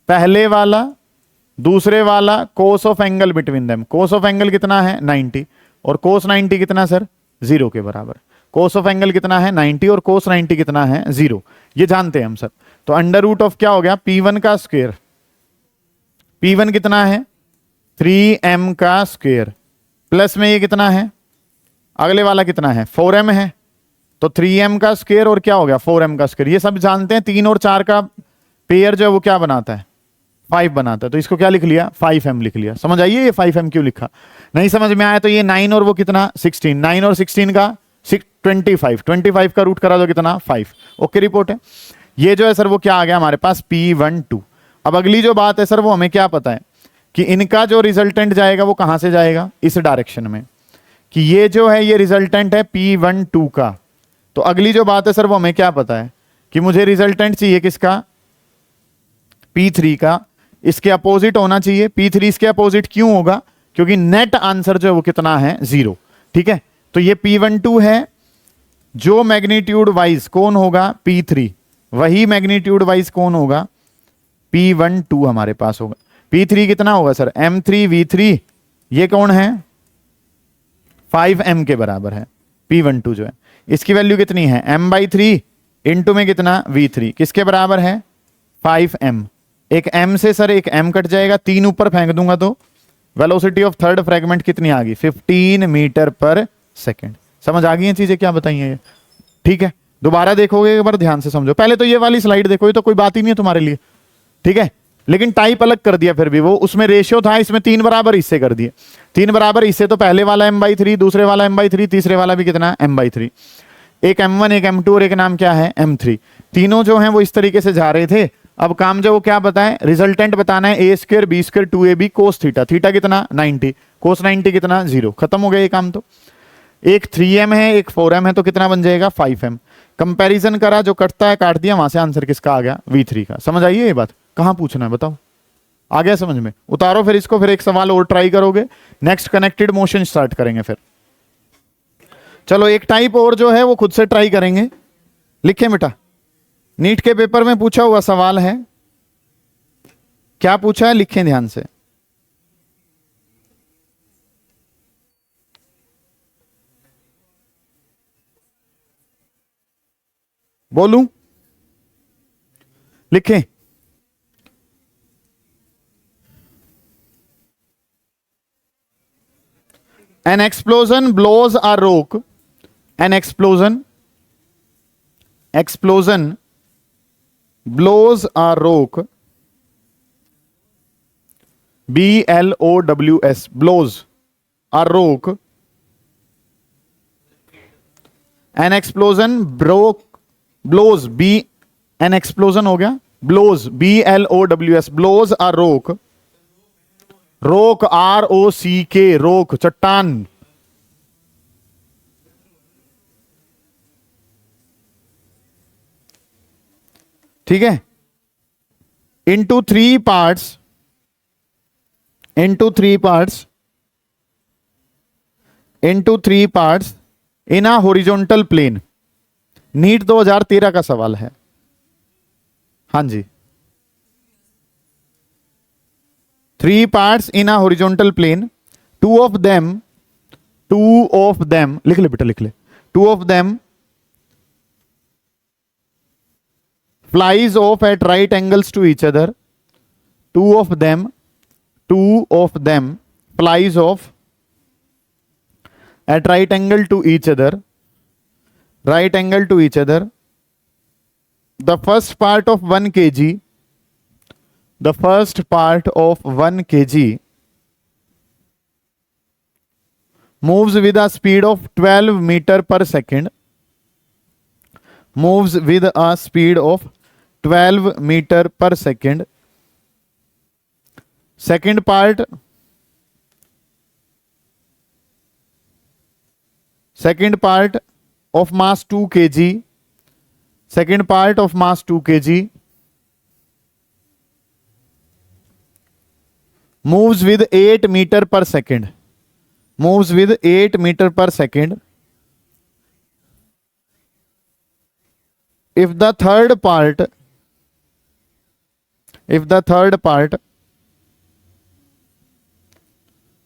पहले वाला दूसरे वाला, cos of angle between them. Cos of angle कितना है, 90, और कोस 90 कितना सर, 0 के बराबर। कोस ऑफ एंगल कितना है, 90, और कोस 90 कितना है, 0। ये जानते हैं हम सर। तो अंडर रूट ऑफ क्या हो गया, P1 का स्क्वायर, P1 कितना है, 3m का स्क्वायर, प्लस में ये कितना है, अगले वाला कितना है, 4m है, तो 3m का स्क्वायर और क्या हो गया, 4m का स्क्वायर। ये सब जानते हैं, 3 और 4 का पेयर जो है वो क्या बनाता है, 5 बनाता है, तो इसको क्या लिख लिया 5m लिख लिया। समझ आइए ये 5m क्यों लिखा। नहीं समझ में आया तो ये 9 और वो कितना 16, 9 और 16 का 25 का रूट करा दो कितना 5। ओके रिपोर्ट है। ये जो है सर वो क्या आ गया हमारे पास P12। अब अगली जो बात है सर वो हमें क्या पता है कि इनका जो रिजल्टेंट जाएगा वो कहां से जाएगा, इस डायरेक्शन में, कि ये जो है ये रिजल्टेंट है P12 का। तो अगली जो बात है सर वो हमें क्या पता है कि मुझे रिजल्टेंट चाहिए किसका, P3 का। इसके अपोजिट होना चाहिए, P3 इसके अपोजिट क्यों होगा, क्योंकि नेट आंसर जो है वो कितना है 0। ठीक है, तो ये P12 है, जो मैग्नीट्यूड वाइज कौन होगा P3, वही मैग्नीट्यूड वाइज कौन होगा P12 हमारे पास होगा। P3 कितना होगा सर M3V3, ये कौन है 5m के बराबर है। P12 जो है इसकी वैल्यू कितनी है m/3 इंटू में कितना V3, किसके बराबर है 5m। एक m से सर एक m कट जाएगा, 3 ऊपर फेंक दूंगा तो वेलोसिटी ऑफ थर्ड फ्रेगमेंट कितनी आ गई 15 मीटर पर सेकेंड। समझ आ गई हैं चीजें क्या बताई हैं ये। ठीक है, दोबारा देखोगे एक बार ध्यान से समझो। पहले तो ये वाली स्लाइड देखो, ये तो कोई बात ही नहीं है तुम्हारे लिए। ठीक है, लेकिन टाइप अलग कर दिया, फिर भी वो उसमें रेशियो था, इसमें 3 बराबर हिस्से कर दिए। 3 बराबर हिस्से तो पहले वाला m/3, दूसरे वाला m/3, तीसरे वाला भी कितना m/3। एक m1 एक m2 और एक नाम क्या है m3। तीनों जो हैं वो इस तरीके से जा रहे थे। अब काम जो वो क्या बताएं, रिजल्टेंट बताना है a² b² 2ab cos theta. Theta कितना 90, cos 90 कितना 0। खत्म हो गया ये काम। तो एक 3m है एक 4m है, तो कितना बन जाएगा 5m। कंपैरिजन करा, जो कटता है काट दिया, वहां से आंसर किसका आ गया V3 का। समझ आइए ये बात, कहां पूछना है बताओ, आ गया समझ में। उतारो फिर इसको, फिर एक सवाल और ट्राई करोगे, नेक्स्ट कनेक्टेड मोशन स्टार्ट करेंगे फिर। चलो एक टाइप और जो है वो खुद से ट्राई करेंगे। लिखे बेटा, नीट के पेपर में पूछा हुआ सवाल है, क्या पूछा है लिखें ध्यान से। बोलूं, लिखें। An explosion blows a rock. An explosion blows a rock. BLOWS, blows a rock. An explosion blows an explosion हो गया, blows BLOWS, blows a rock. रोक ROCK, रोक चट्टान। ठीक है, into 3 parts in a horizontal plane। NEET 2013 का सवाल है। हाँ जी, 3 parts in a horizontal plane, two of them लिख ले बेटा, लिख ले। 2 of them flies off at right angles to each other. 2 of them flies off at right angle to each other. The first part of 1 kg moves with a speed of 12 meter per second. Second part of mass 2 kg. Moves with 8 meter per second. If the third part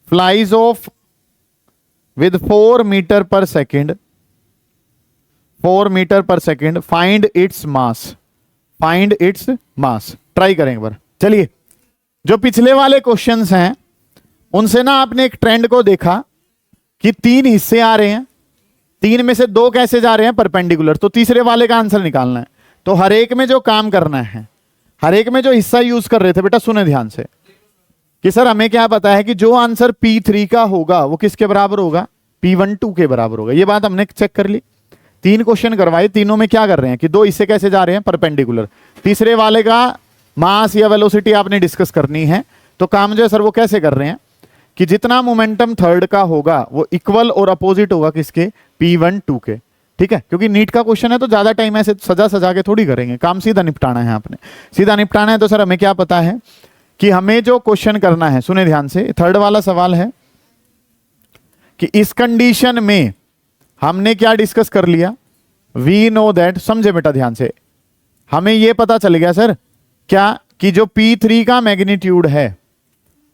flies off with 4 meter per second, find its mass. Try करें एक बार। चलिए, जो पिछले वाले क्वेश्चंस हैं उनसे ना आपने एक ट्रेंड को देखा कि 3 हिस्से आ रहे हैं, 3 में से 2 कैसे जा रहे हैं परपेंडिकुलर, तो तीसरे वाले का आंसर निकालना है। तो हर एक में जो काम करना है हर एक में जो हिस्सा यूज कर रहे थे बेटा सुने ध्यान से कि सर हमें क्या पता है कि जो आंसर P3 का होगा वो किसके बराबर होगा, P12 के बराबर होगा। ये बात हमने चेक कर ली। 3 क्वेश्चन करवाए, तीनों में क्या कर रहे हैं कि 2 इससे कैसे जा रहे हैं परपेंडिकुलर। तीसरे वाले का मास या वेलोसिटी आपने डिस्कस करनी है, तो काम जो है सर वो कैसे कर रहे हैं कि जितना मोमेंटम थर्ड का होगा वो इक्वल और अपोजिट होगा किसके, P12 के। ठीक है, क्योंकि नीट का क्वेश्चन है तो ज्यादा टाइम ऐसे सजा सजा के थोड़ी करेंगे, काम सीधा निपटाना है आपने, सीधा निपटाना है। तो सर हमें क्या पता है कि हमें जो क्वेश्चन करना है, सुने ध्यान से, थर्ड वाला सवाल है कि इस कंडीशन में हमने क्या डिस्कस कर लिया, वी नो दैट, समझे बेटा ध्यान से, हमें यह पता चल गया सर क्या कि जो P3 का मैग्नीट्यूड है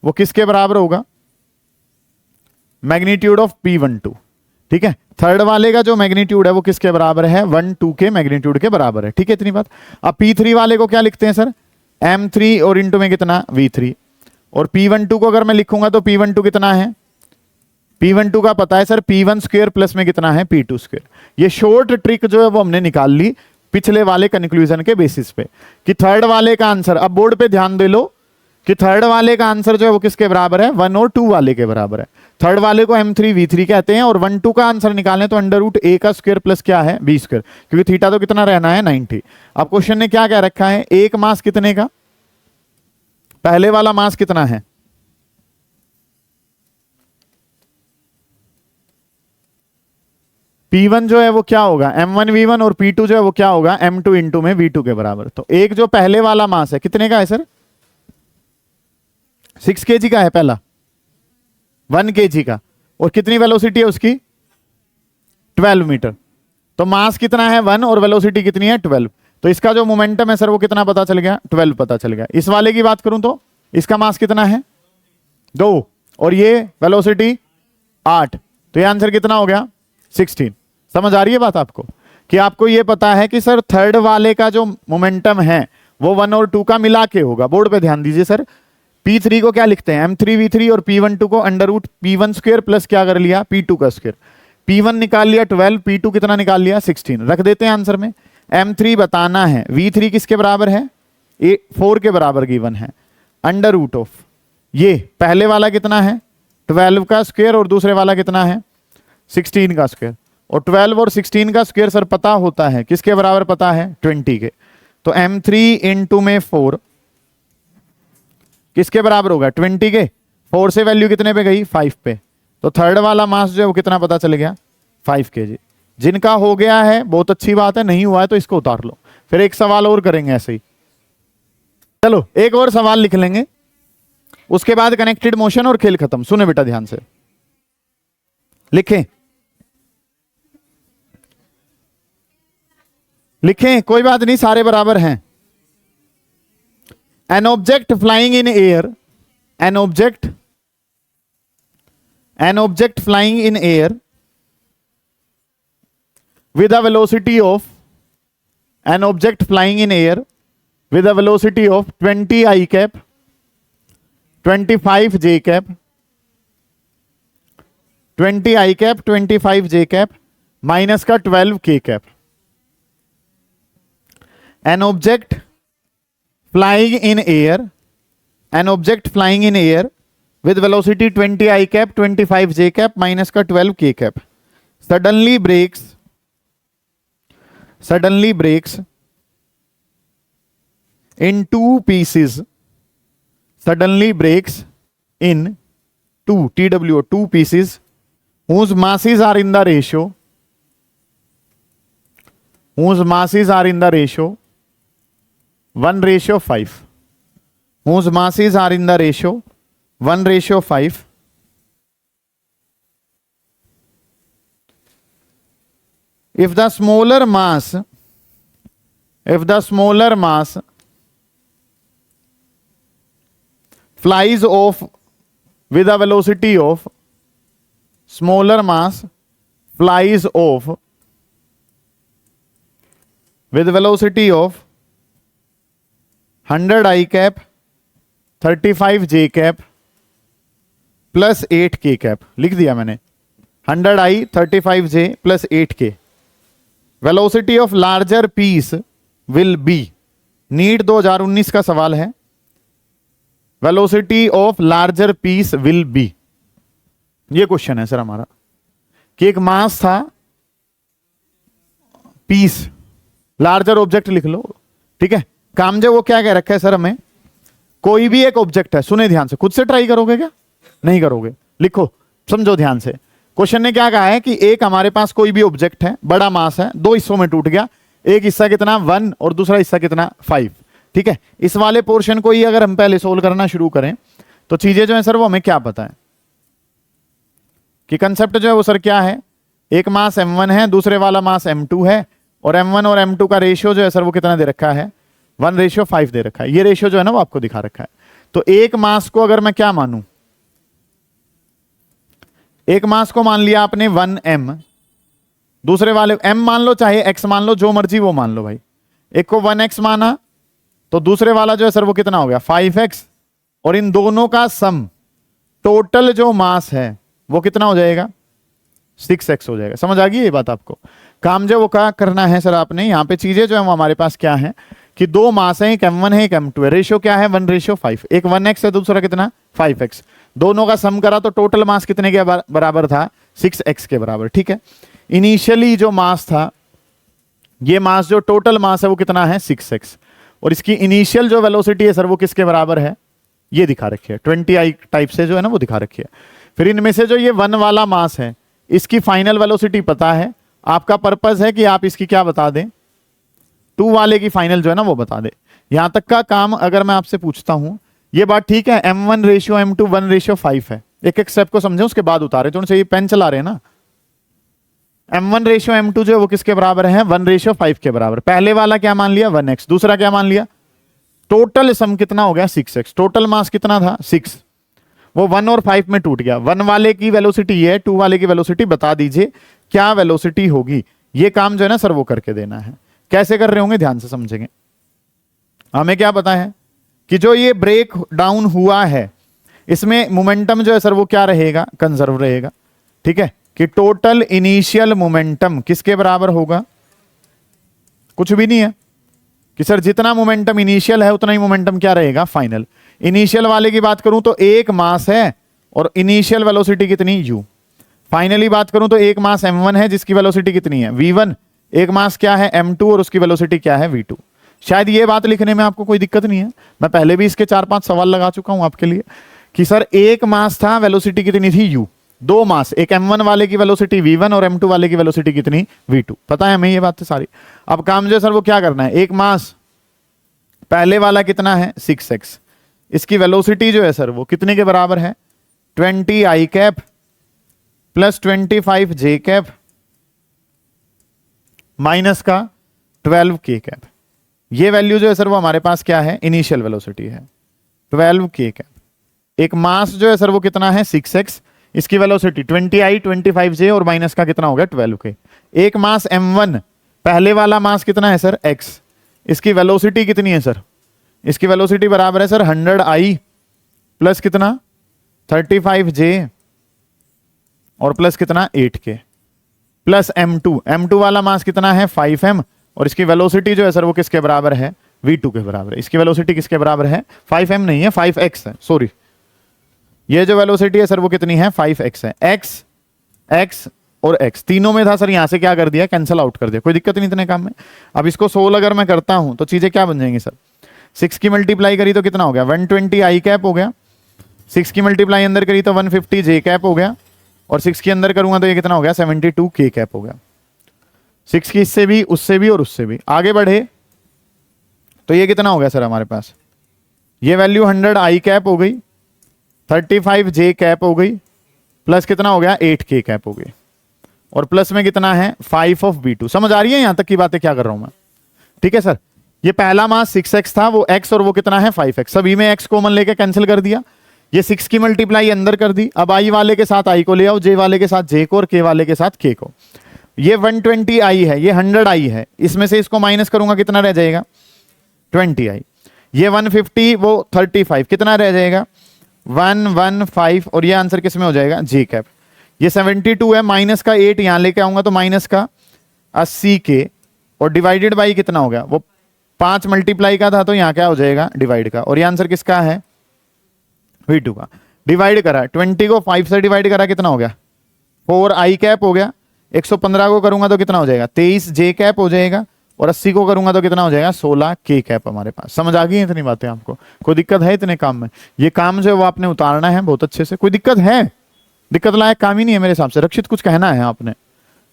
वो किसके बराबर होगा, मैग्नीट्यूड ऑफ P12। ठीक है, थर्ड वाले का जो मैग्नीट्यूड है वो किसके बराबर है, 1-2 के मैग्नीट्यूड के बराबर है। ठीक है, इतनी बात। अब P3 वाले को क्या लिखते हैं सर, M3 और इंटू में कितना, V3, और P12 को अगर मैं लिखूंगा तो P12 कितना है, P12 का पता है सर P1 स्क्वायर प्लस में कितना है, P2 स्क्वायर। ये शॉर्ट ट्रिक जो है वो हमने निकाल ली पिछले वाले कंक्लूजन के बेसिस पे कि थर्ड वाले का आंसर, अब बोर्ड पे ध्यान दे लो कि थर्ड वाले का आंसर जो है वो किसके बराबर है, 1 और 2 वाले के बराबर है। थर्ड वाले को M3 V3 कहते हैं, और 1-2 का आंसर निकालने तो अंडर रूट A का स्क्वायर प्लस क्या है, B स्क्वायर, क्योंकि थीटा तो कितना रहना है, 90। अब क्वेश्चन ने क्या कह रखा है, एक मास कितने का, पहले वाला मास कितना है, P1 जो है वो क्या होगा, M1 V1, और P2 जो है वो क्या होगा, M2 इंटू में V2 के बराबर। तो एक जो पहले वाला मास है कितने का है सर, 6 kg का है पहला, 1 kg का, और कितनी वेलोसिटी है उसकी, 12 मीटर। तो मास कितना है 1 और वेलोसिटी कितनी है 12। तो इसका जो मोमेंटम है सर वो कितना पता चल गया, 12 पता चल गया। इस वाले की बात करूं तो इसका मास कितना है 2, और ये वेलोसिटी 8, तो ये आंसर कितना हो गया 16। समझ आ रही है बात आपको कि आपको ये पता है कि सर थर्ड वाले का जो मोमेंटम है वो 1 और 2 का मिला के होगा। बोर्ड पे ध्यान दीजिए सर, P3 को क्या लिखते हैं, M3 V3, और P12 को under root P1 square plus क्या कर लिया, P2 का स्क्वायर। P1 निकाल लिया 12, P2 कितना निकाल लिया 16, रख देते हैं आंसर में। M3 बताना है, V3 किसके बराबर है, 4 के बराबर गिवन है, अंडर रूट ऑफ, ये पहले वाला कितना है 12 का स्क्वायर, और दूसरे वाला कितना है 16 का स्क्वायर। और 12 और 16 का स्क्वायर सर पता होता है किसके बराबर, पता है 20 के। तो M3 इंटू में 4 किसके बराबर होगा, 20 के। 4 से वैल्यू कितने पे गई, 5 पे। तो थर्ड वाला मास जो है वो कितना पता चल गया, 5 kg। जिनका हो गया है बहुत अच्छी बात है, नहीं हुआ है तो इसको उतार लो, फिर एक सवाल और करेंगे ऐसे ही। चलो एक और सवाल लिख लेंगे, उसके बाद कनेक्टेड मोशन और खेल खत्म। सुने बेटा ध्यान से, लिखें लिखें, कोई बात नहीं, सारे बराबर हैं। An object flying in air, an object flying in air with a velocity of, an object flying in air with a velocity of 20 I cap, 25 j cap, 20 I cap, 25 j cap, minus का 12 k cap। An object flying in air, an object flying in air with velocity 20 I cap, 25 j cap, minus का 12 k cap suddenly breaks in two pieces, suddenly breaks in two pieces whose masses are in the ratio, whose masses are in the ratio 1:5, whose masses are in the ratio 1:5, if the smaller mass flies off with a velocity of, smaller mass flies off with velocity of 100 I cap, 35 j cap plus 8 k cap, लिख दिया मैंने, 100 I, 35 j plus 8 k। Velocity of larger piece will be, NEET 2019 का सवाल है, velocity of larger piece will be. ये क्वेश्चन है सर हमारा कि एक मास था, पीस, लार्जर ऑब्जेक्ट लिख लो, ठीक है। काम जो वो क्या कह रखा है सर हमें, कोई भी एक ऑब्जेक्ट है, सुने ध्यान से, खुद से ट्राई करोगे क्या, नहीं करोगे, लिखो समझो ध्यान से। क्वेश्चन ने क्या कहा है कि एक हमारे पास कोई भी ऑब्जेक्ट है, बड़ा मास है, दो हिस्सों में टूट गया, एक हिस्सा कितना 1 और दूसरा हिस्सा कितना 5, ठीक है। इस वाले पोर्शन को ही अगर हम पहले सोल्व करना शुरू करें तो चीजें जो है सर वो हमें क्या पता है कि कंसेप्ट जो है वो सर क्या है, एक मास m1 है, दूसरे वाला मास m2 है, और m1 और m2 का रेशियो जो है सर वो कितना दे रखा है, 1:5 दे रखा है। ये रेशियो जो है ना वो आपको दिखा रखा है। तो एक मास को अगर मैं क्या मानूं, एक मास को मान लिया आपने 1m, दूसरे वाले m मान लो चाहे x मान लो, जो मर्जी वो मान लो भाई। एक को 1x माना तो दूसरे वाला जो है सर वो कितना हो गया 5x, और इन दोनों का सम टोटल जो मास है वो कितना हो जाएगा 6x हो जाएगा। समझ आ गई ये बात आपको। काम जो वो क्या करना है सर आपने, यहाँ पे चीजें जो है वो हमारे पास क्या है कि दो मास है, एक m1 है एक m2 है, रेशियो क्या है 1:5, एक 1x है दूसरा कितना 5x, दोनों का सम करा तो टोटल मास कितने के बराबर था 6x के बराबर, ठीक है। इनिशियली जो मास था, ये मास जो टोटल मास है वो कितना है 6x, और इसकी इनिशियल जो वेलोसिटी है सर वो किसके बराबर है, ये दिखा रखी है 20i टाइप से जो है ना वो दिखा रखी है। फिर इनमें से जो ये 1 वाला मास है इसकी फाइनल वेलोसिटी पता है, आपका पर्पस है कि आप इसकी क्या बता दें, 2 वाले की फाइनल जो है ना वो बता दे। यहां तक का काम अगर मैं आपसे पूछता हूं, ये बात ठीक है, m1 रेशियो m2 1:5 है, एक एक स्टेप को समझे उसके बाद उतारे, तो ये पेन चला रहे हैं ना। m1 रेशियो m2 जो है वो किसके बराबर है 1:5 के बराबर। पहले वाला क्या मान लिया 1x, दूसरा क्या मान लिया, टोटल सम कितना हो गया 6x, टोटल मास कितना था 6, वो 1 और 5 में टूट गया। 1 वाले की वेलोसिटी ये है, 2 वाले की वेलोसिटी बता दीजिए क्या वेलोसिटी होगी। ये काम जो है ना सर वो करके देना है। कैसे कर रहे होंगे ध्यान से समझेंगे। हमें क्या पता है कि जो ये ब्रेक डाउन हुआ है इसमें मोमेंटम जो है सर वो क्या रहेगा, कंजर्व रहेगा, ठीक है। कि टोटल इनिशियल मोमेंटम किसके बराबर होगा, कुछ भी नहीं है कि सर जितना मोमेंटम इनिशियल है उतना ही मोमेंटम क्या रहेगा फाइनल। इनिशियल वाले की बात करूं तो एक मास है और इनिशियल वेलोसिटी कितनी u। फाइनली बात करूं तो एक मास m1 है जिसकी वेलोसिटी कितनी है v1, एक मास क्या है m2 और उसकी वेलोसिटी क्या है v2। शायद ये बात लिखने में आपको कोई दिक्कत नहीं है, मैं पहले भी इसके 4-5 सवाल लगा चुका हूं आपके लिए कि सर एक मास था, वेलोसिटी कितनी थी u, दो मास, एक m1 वाले की वेलोसिटी v1 और m2 वाले की वेलोसिटी कितनी v2। पता है हमें ये बात सारी। अब काम जो सर वो क्या करना है, एक मास पहले वाला कितना है 6x, इसकी वेलोसिटी जो है सर वो कितने के बराबर है 20i cap plus 25j cap minus का 12k कैप। ये वैल्यू जो है सर वो हमारे पास क्या है, इनिशियल वेलोसिटी है 12k कैप। एक मास जो है सर वो कितना है 6x, इसकी वेलोसिटी 20i 25j और माइनस का कितना हो गया 12k। एक मास m1, पहले वाला मास कितना है सर x, इसकी वेलोसिटी कितनी है सर, इसकी वेलोसिटी बराबर है सर 100i प्लस कितना 35j और प्लस कितना 8k प्लस m2 वाला मास कितना है 5m और इसकी वेलोसिटी जो है सर वो किसके बराबर है v2 के बराबर है। इसकी वेलोसिटी किसके बराबर है 5m नहीं है 5x है, सॉरी ये जो वेलोसिटी है सर वो कितनी है 5x है। x और x तीनों में था सर, यहां से क्या कर दिया कैंसिल आउट कर दिया, कोई दिक्कत नहीं इतने काम में। अब इसको 16 अगर मैं करता हूं तो चीजें क्या बन जाएंगी सर, 6 की मल्टीप्लाई करी तो कितना हो गया 120i कैप हो गया, 6 की मल्टीप्लाई अंदर करी तो 150j कैप हो गया, और 6 के अंदर करूंगा तो ये कितना हो गया 72k कैप हो गया। 6 की इससे भी, उससे भी और उससे भी आगे बढ़े तो ये कितना हो गया सर हमारे पास, ये वैल्यू 100i कैप हो गई, 35j कैप हो गई, प्लस कितना हो गया 8k कैप हो गई, और प्लस में कितना है 5 ऑफ v2। समझ आ रही है यहां तक की बातें क्या कर रहा हूं मैं, ठीक है सर। ये पहला मास 6x था, वो x और वो कितना है 5x, सभी में x कॉमन लेके कैंसिल कर दिया। ये 6 की मल्टीप्लाई अंदर कर दी, अब i वाले के साथ i को ले आओ, j वाले के साथ j को और k वाले के साथ k को। ये 120i है, ये 100i है, इसमें से इसको माइनस करूंगा कितना रह जाएगा 20i। ये 150 वो 35 कितना रह जाएगा 115 और ये आंसर किस में हो जाएगा j कैप। ये 72 है, माइनस का 8 यहां लेके आऊंगा तो माइनस का 80k और डिवाइडेड बाई कितना हो गया वो 5 मल्टीप्लाई का था तो यहाँ क्या हो जाएगा डिवाइड का, और ये आंसर किसका है V2 का। डिवाइड करा 20 को 5 से डिवाइड करा कितना हो गया 4 i कैप हो गया, 115 को करूंगा तो कितना हो जाएगा 23 j कैप हो जाएगा, और 80 को करूंगा तो कितना हो जाएगा 16 k कैप हमारे पास। समझ आ गई है इतनी बातें आपको? कोई दिक्कत है इतने काम में? ये काम जो है वो आपने उतारना है बहुत अच्छे से। कोई दिक्कत है? दिक्कत लायक काम ही नहीं है मेरे हिसाब से। रक्षित कुछ कहना है आपने?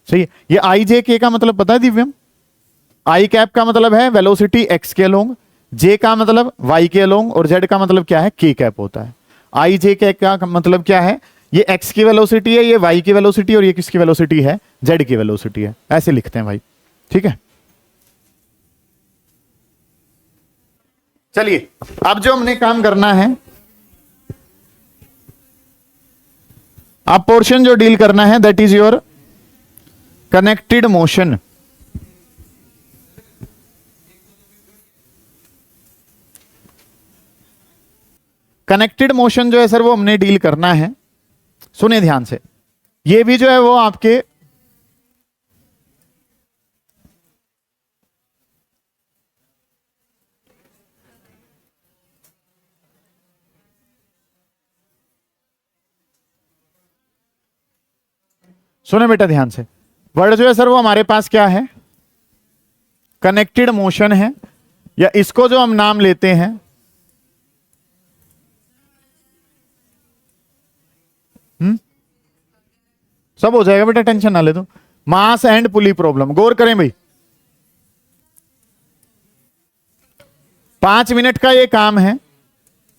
सही है। ये आई जे के का मतलब पता है दिव्यम? आई कैप का मतलब है वेलोसिटी एक्स के अलोंग, जे का मतलब वाई के अलोंग, और जेड का मतलब क्या है के कैप होता है। आई जे के का मतलब क्या है? ये एक्स की वेलोसिटी है, ये वाई की वेलोसिटी, और ये किसकी वेलोसिटी है? जेड की वेलोसिटी है। ऐसे लिखते हैं भाई, ठीक है। चलिए अब जो हमने काम करना है, अब पोर्शन जो डील करना है that is your connected motion. Connected motion जो है सर वो हमने डील करना है। सुने ध्यान से, ये भी जो है वो आपके सुने बेटा ध्यान से, वर्ड जो है सर वो हमारे पास क्या है? कनेक्टेड मोशन है, या इसको जो हम नाम लेते हैं सब हो जाएगा बेटा, टेंशन ना ले दो। मास एंड पुली प्रॉब्लम, गौर करें भाई। 5 मिनट का ये काम है,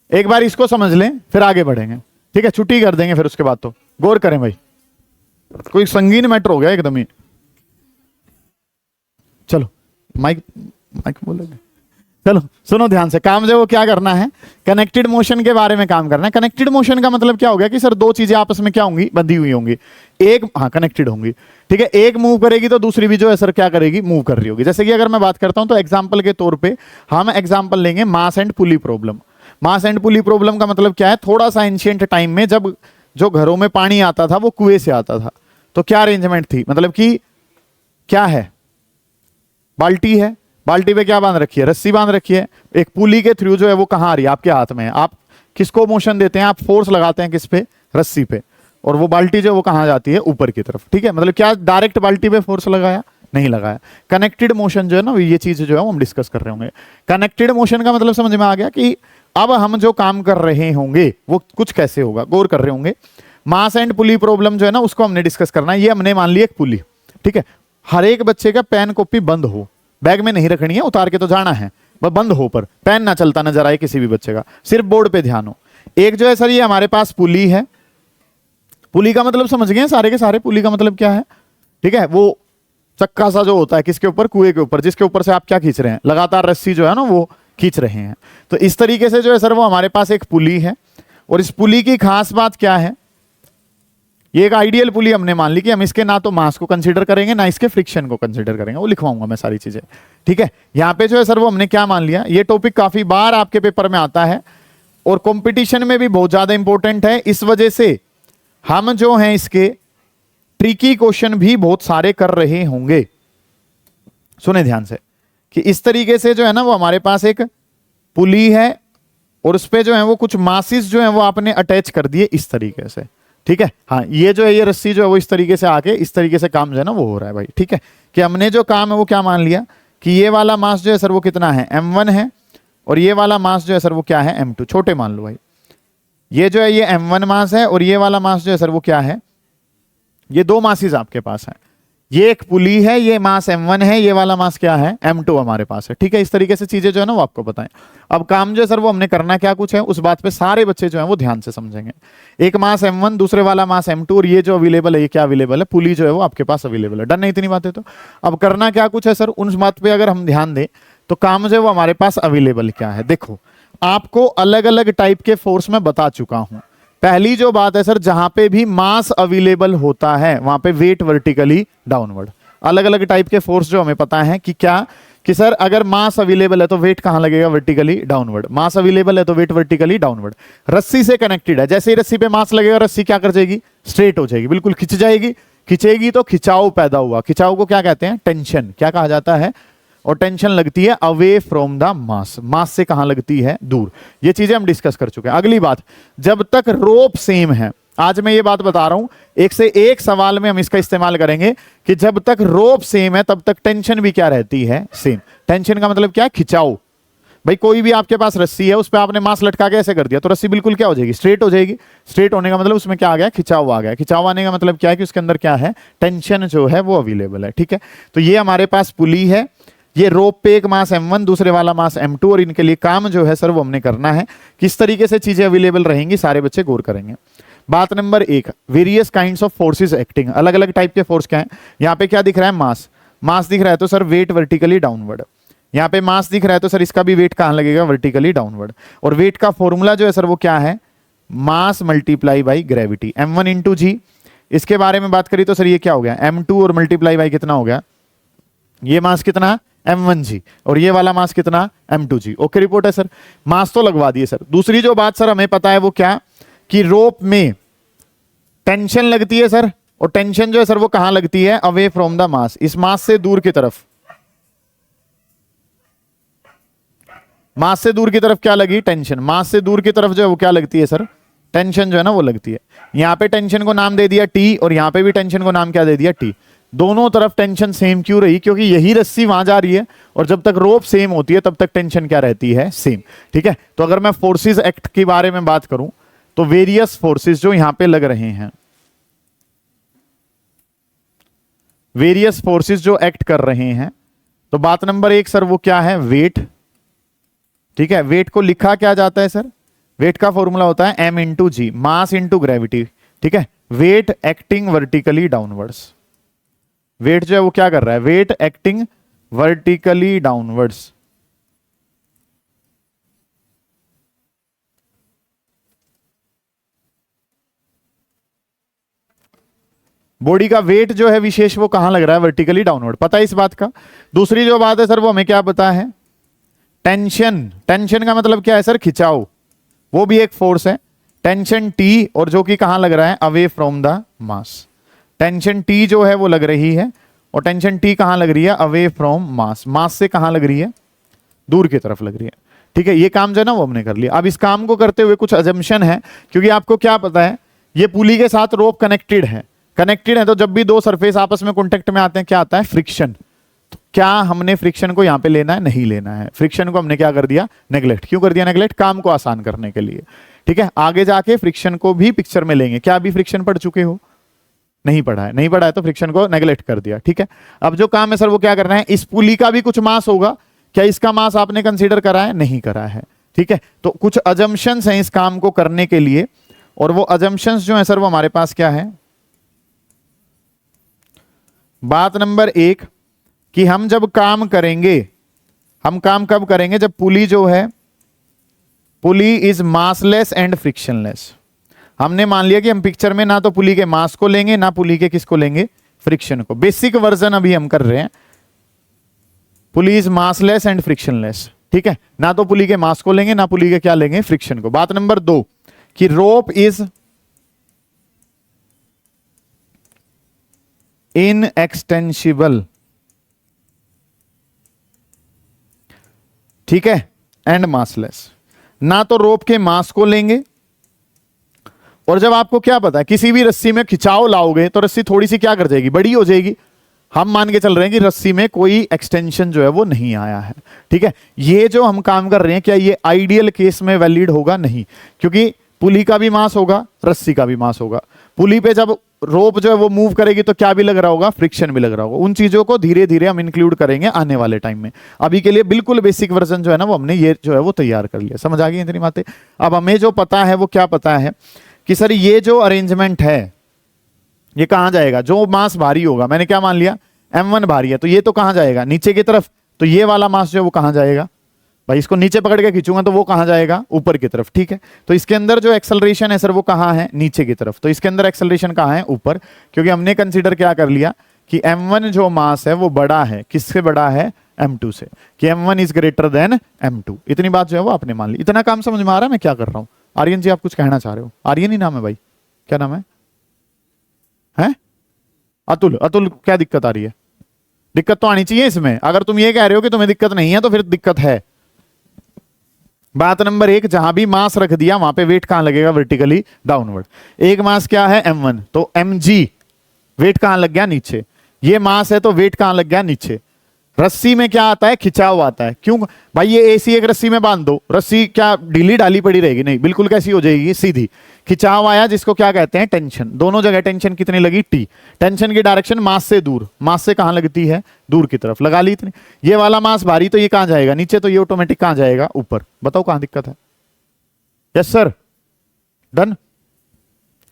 एक बार इसको समझ लें फिर आगे बढ़ेंगे, ठीक है। छुट्टी कर देंगे फिर उसके बाद। तो गौर करें भाई, कोई संगीन मैटर हो गया एकदम ही। चलो माइक माइक बोलोगे? चलो सुनो ध्यान से, काम जो वो क्या करना है? कनेक्टेड मोशन के बारे में काम करना है। कनेक्टेड मोशन का मतलब क्या हो गया कि सर दो चीजें आपस में क्या होंगी? बंधी हुई होंगी। एक कनेक्टेड होंगी, ठीक है। एक मूव करेगी तो दूसरी भी जो है सर क्या करेगी? मूव कर रही होगी। जैसे कि अगर मैं बात करता हूं तो एग्जाम्पल के तौर पर हम एग्जाम्पल लेंगे mass and pulley problem. Mass and pulley problem का मतलब क्या है? थोड़ा सा एंशिएंट टाइम में जब जो घरों में पानी आता था वो कुएं से आता था, तो क्या अरेंजमेंट थी? मतलब कि क्या है? बाल्टी है, बाल्टी पे क्या बांध रखी है? रस्सी बांध रखी है। एक पुली के थ्रू जो है वो कहां आ रही है? आपके हाथ में है। आप किसको मोशन देते हैं? आप फोर्स लगाते हैं किस पे? रस्सी पे। और वो बाल्टी जो है वो कहां जाती है? ऊपर की तरफ, ठीक है। मतलब क्या डायरेक्ट बाल्टी पे फोर्स लगाया? नहीं लगाया। कनेक्टेड मोशन जो है ना, ये चीज जो है वो हम डिस्कस कर रहे होंगे। कनेक्टेड मोशन का मतलब समझ में आ गया कि अब हम जो काम कर रहे होंगे वो कुछ कैसे होगा? गौर कर रहे होंगे। मास एंड पुली प्रॉब्लम जो है ना उसको हमने डिस्कस करना है। ये हमने मान ली एक पुली, ठीक है। हर एक बच्चे का पेन कॉपी बंद हो, बैग में नहीं रखनी है, उतार के तो जाना है, बस बंद हो, पर पेन ना चलता नजर आए किसी भी बच्चे का, सिर्फ बोर्ड पे ध्यान हो। एक जो है सर ये हमारे पास पुली है। पुली का मतलब समझ गए सारे के सारे? पुली का मतलब क्या है? ठीक है, वो चक्का सा जो होता है किसके ऊपर? कुएं के ऊपर, जिसके ऊपर से आप क्या खींच रहे हैं? लगातार रस्सी जो है ना वो खींच रहे हैं। तो इस तरीके से जो है सर वो हमारे पास एक पुली है। और इस पुली की खास बात क्या है? ये एक आइडियल पुली हमने मान ली कि हम इसके ना तो मास को कंसीडर करेंगे ना इसके फ्रिक्शन को कंसीडर करेंगे। वो लिखवाऊंगा मैं सारी चीजें, ठीक है। यहाँ पे जो है सर वो हमने क्या मान लिया? ये टॉपिक काफी बार आपके पेपर में आता है और कंपटीशन में भी बहुत ज्यादा इंपॉर्टेंट है। इस वजह से हम जो हैं इसके ट्रिकी क्वेश्चन भी बहुत सारे कर रहे होंगे। सुने ध्यान से कि इस तरीके से जो है ना वो हमारे पास एक पुली है और उस पे जो है वो कुछ मासिस जो है वो आपने अटैच कर दिए इस तरीके से, ठीक है। हाँ, ये जो है ये रस्सी जो है वो इस तरीके से आके इस तरीके से काम जो है ना वो हो रहा है भाई, ठीक है। कि हमने जो काम है वो क्या मान लिया कि ये वाला मास जो है सर वो कितना है? m1 है, और ये वाला मास जो है सर वो क्या है? m2। छोटे मान लो भाई, ये जो है ये m1 मास है और ये वाला मास जो है सर वो क्या है? ये दो मासिस आपके पास है। ये एक पुली है, ये मास m1 है, ये वाला मास क्या है? m2 हमारे पास है, ठीक है। इस तरीके से चीजें जो है ना वो आपको बताएं। अब काम जो है सर वो हमने करना क्या कुछ है उस बात पे सारे बच्चे जो है वो ध्यान से समझेंगे। एक मास m1, दूसरे वाला मास m2, और ये जो अवेलेबल है ये क्या अवेलेबल है? पुली जो है वो आपके पास अवेलेबल है। डन है इतनी बातें? तो अब करना क्या कुछ है सर, उन बात पे अगर हम ध्यान दें तो काम जो है वो हमारे पास अवेलेबल क्या है? देखो, आपको अलग अलग टाइप के फोर्स में बता चुका हूं। पहली जो बात है सर, जहां पे भी मास अवेलेबल होता है वहां पे वेट वर्टिकली डाउनवर्ड। अलग अलग टाइप के फोर्स जो हमें पता है कि क्या कि सर अगर मास अवेलेबल है तो वेट कहां लगेगा? Vertically downward. मास अवेलेबल है तो वेट वर्टिकली डाउनवर्ड। रस्सी से कनेक्टेड है, जैसे ही रस्सी पे मास लगेगा रस्सी क्या कर जाएगी? स्ट्रेट हो जाएगी, बिल्कुल खिंच जाएगी। खिंचेगी तो खिंचाव पैदा हुआ। खिंचाव को क्या कहते हैं? टेंशन। क्या कहा जाता है? और टेंशन लगती है अवे फ्रॉम द मास, मास से कहां लगती है, दूर। ये चीजें हम डिस्कस कर चुके हैं। अगली बात, जब तक रोप सेम है, आज मैं ये बात बता रहा हूं, एक से एक सवाल में हम इसका इस्तेमाल करेंगे कि जब तक रोप सेम है तब तक टेंशन भी क्या रहती है, सेम। टेंशन का मतलब क्या है, खिंचाव। भाई कोई भी आपके पास रस्सी है, उस पर आपने मांस लटका के ऐसे कर दिया तो रस्सी बिल्कुल क्या हो जाएगी, स्ट्रेट हो जाएगी। स्ट्रेट होने का मतलब उसमें क्या आ गया, खिंचाव आ गया। खिंचाव आने का मतलब क्या है कि उसके अंदर क्या है, टेंशन जो है वो अवेलेबल है। ठीक है, तो ये हमारे पास पुली है, ये रोप पे एक मास M1, दूसरे वाला मास M2, और इनके लिए काम जो है सर वो हमने करना है। किस तरीके से चीजें अवेलेबल रहेंगी सारे बच्चे गौर करेंगे। बात number 1, various kinds of forces acting. अलग अलग टाइप के फोर्स क्या है, यहाँ पे क्या दिख रहा है, मास। मास दिख रहा है तो सर वेट वर्टिकली डाउनवर्ड। यहाँ पे मास दिख रहा है तो सर इसका भी वेट कहां लगेगा, वर्टिकली डाउनवर्ड। और वेट का फॉर्मूला जो है सर वो क्या है, mass multiply by gravity, M1 into g. इसके बारे में बात करी तो सर ये क्या हो गया, M2 और मल्टीप्लाई बाई कितना हो गया, ये मास कितना, M1 जी, और ये वाला मास कितना, M2 जी। ओके रिपोर्ट है सर, मास तो लगवा दिए सर। दूसरी जो बात सर हमें पता है वो क्या, कि रोप में टेंशन लगती है सर, और टेंशन जो है सर वो कहां लगती है, अवे फ्रॉम द मास, इस मास से दूर की तरफ। मास से दूर की तरफ क्या लगी, टेंशन। मास से दूर की तरफ जो है वो क्या लगती है सर, टेंशन जो है ना वो लगती है। यहां पे टेंशन को नाम दे दिया T, और यहां पे भी टेंशन को नाम क्या दे दिया, T। दोनों तरफ टेंशन सेम क्यों रही, क्योंकि यही रस्सी वहां जा रही है, और जब तक रोप सेम होती है तब तक टेंशन क्या रहती है, सेम। ठीक है, तो अगर मैं फोर्सेस एक्ट के बारे में बात करूं तो वेरियस फोर्सेस जो यहां पे लग रहे हैं, वेरियस फोर्सेस जो एक्ट कर रहे हैं, तो बात नंबर 1 सर वो क्या है, वेट। ठीक है, वेट को लिखा क्या जाता है सर, वेट का फॉर्मूला होता है M into G, mass into gravity. ठीक है, weight acting vertically downwards. Weight जो है वो क्या कर रहा है, weight acting vertically downwards. Body का वेट जो है विशेष वो कहां लग रहा है, वर्टिकली डाउनवर्ड। पता है इस बात का। दूसरी जो बात है सर वो हमें क्या पता है, टेंशन। टेंशन का मतलब क्या है सर, खिंचाव, वो भी एक फोर्स है। टेंशन T, और जो कि कहां लग रहा है, away from the mass. Tension T जो है वो लग रही है, और टेंशन T कहां लग रही है, अवे फ्रॉम मास। मास से कहां लग रही है, दूर की तरफ लग रही है। ठीक है, ये काम जो है ना वो हमने कर लिया। अब इस काम को करते हुए कुछ अजम्पशन है, क्योंकि आपको क्या पता है, ये पुली के साथ रोप कनेक्टेड है। कनेक्टेड है तो जब भी दो सरफेस आपस में कॉन्टेक्ट में आते हैं क्या आता है, फ्रिक्शन। तो क्या हमने फ्रिक्शन को यहां पे लेना है, नहीं लेना है। फ्रिक्शन को हमने क्या कर दिया, नेग्लेक्ट। क्यों कर दिया नेग्लेक्ट, काम को आसान करने के लिए। ठीक है, आगे जाके फ्रिक्शन को भी पिक्चर में लेंगे। क्या अभी फ्रिक्शन पढ़ चुके हो, नहीं पढ़ा है, नहीं पढ़ा है तो फ्रिक्शन को नेग्लेक्ट कर दिया। ठीक है, अब जो काम है सर वो क्या करना है, इस पुली का भी कुछ मास होगा, क्या इसका मास आपने कंसीडर करा है, नहीं करा है। ठीक है, तो कुछ अजम्पशंस हैं इस काम को करने के लिए, और वो अजम्पशंस जो है सर वो हमारे पास क्या है। बात नंबर 1 कि हम जब काम करेंगे, हम काम कब करेंगे, जब पुली जो है, pulley is massless and frictionless. हमने मान लिया कि हम पिक्चर में ना तो पुली के मास को लेंगे, ना पुली के किसको लेंगे, फ्रिक्शन को। बेसिक वर्जन अभी हम कर रहे हैं, pulley is massless and frictionless. ठीक है, ना तो पुली के मास को लेंगे, ना पुली के क्या लेंगे, फ्रिक्शन को। बात नंबर 2 कि रोप इज इनएक्सटेंसिबल। ठीक है, एंड मासलेस। ना तो रोप के मास को लेंगे, और जब आपको क्या पता है किसी भी रस्सी में खिंचाव लाओगे तो रस्सी थोड़ी सी क्या कर जाएगी, बड़ी हो जाएगी। हम मान के चल रहे हैं कि रस्सी में कोई एक्सटेंशन जो है वो नहीं आया है। ठीक है, ये जो हम काम कर रहे हैं क्या ये आइडियल केस में वैलिड होगा, नहीं, क्योंकि पुली का भी मास होगा, रस्सी का भी मास होगा। पुली पे जब रोप जो है वो मूव करेगी तो क्या भी लग रहा होगा, फ्रिक्शन भी लग रहा होगा। उन चीजों को धीरे धीरे हम इंक्लूड करेंगे आने वाले टाइम में। अभी के लिए बिल्कुल बेसिक वर्जन जो है ना वो हमने ये जो है वो तैयार कर लिया। समझ आ गई इतनी बातें। अब हमें जो पता है वो क्या पता है कि सर ये जो अरेंजमेंट है ये कहां जाएगा, जो मास भारी होगा, मैंने क्या मान लिया, M1 भारी है, तो ये तो कहां जाएगा, नीचे की तरफ। तो ये वाला मास जो है वो कहां जाएगा, भाई इसको नीचे पकड़ के खींचूंगा तो वो कहां जाएगा, ऊपर की तरफ। ठीक है, तो इसके अंदर जो एक्सेलरेशन है सर वो कहां है, नीचे की तरफ। तो इसके अंदर एक्सेलरेशन कहां है, ऊपर, क्योंकि हमने कंसीडर क्या कर लिया कि M1 जो मास है वो बड़ा है, किससे बड़ा है, M2 से, कि M1 is greater than M2। इतनी बात जो है वो आपने मान ली। इतना काम समझ में आ रहा है मैं क्या कर रहा हूं। आर्यन जी आप कुछ कहना चाह रहे हो, आर्यन ही नाम है भाई, क्या नाम है? अतुल। अतुल क्या दिक्कत आ रही है? दिक्कत तो आनी चाहिए इसमें। अगर तुम ये कह रहे हो कि तुम्हें दिक्कत नहीं है तो फिर दिक्कत है। बात नंबर 1, जहां भी मास रख दिया वहां पे वेट कहां लगेगा? Vertically downward. एक मास क्या है? m1, तो mg वेट कहां लग गया? नीचे। ये मास है तो वेट कहां लग गया? नीचे। रस्सी में क्या आता है? खिंचाव आता है। क्यों भाई? ये एसी एक रस्सी में बांध दो, रस्सी क्या ढीली डाली पड़ी रहेगी? नहीं, बिल्कुल कैसी हो जाएगी? सीधी। खिंचाव आया जिसको क्या कहते हैं? टेंशन। दोनों जगह टेंशन कितनी लगी? टी। टेंशन की डायरेक्शन मास से दूर, मास से कहां लगती है? दूर की तरफ। लगा ली इतनी। ये वाला मास भारी तो ये कहां जाएगा? नीचे। तो ये ऑटोमेटिक कहां जाएगा? ऊपर। बताओ कहां दिक्कत है? Yes sir, done.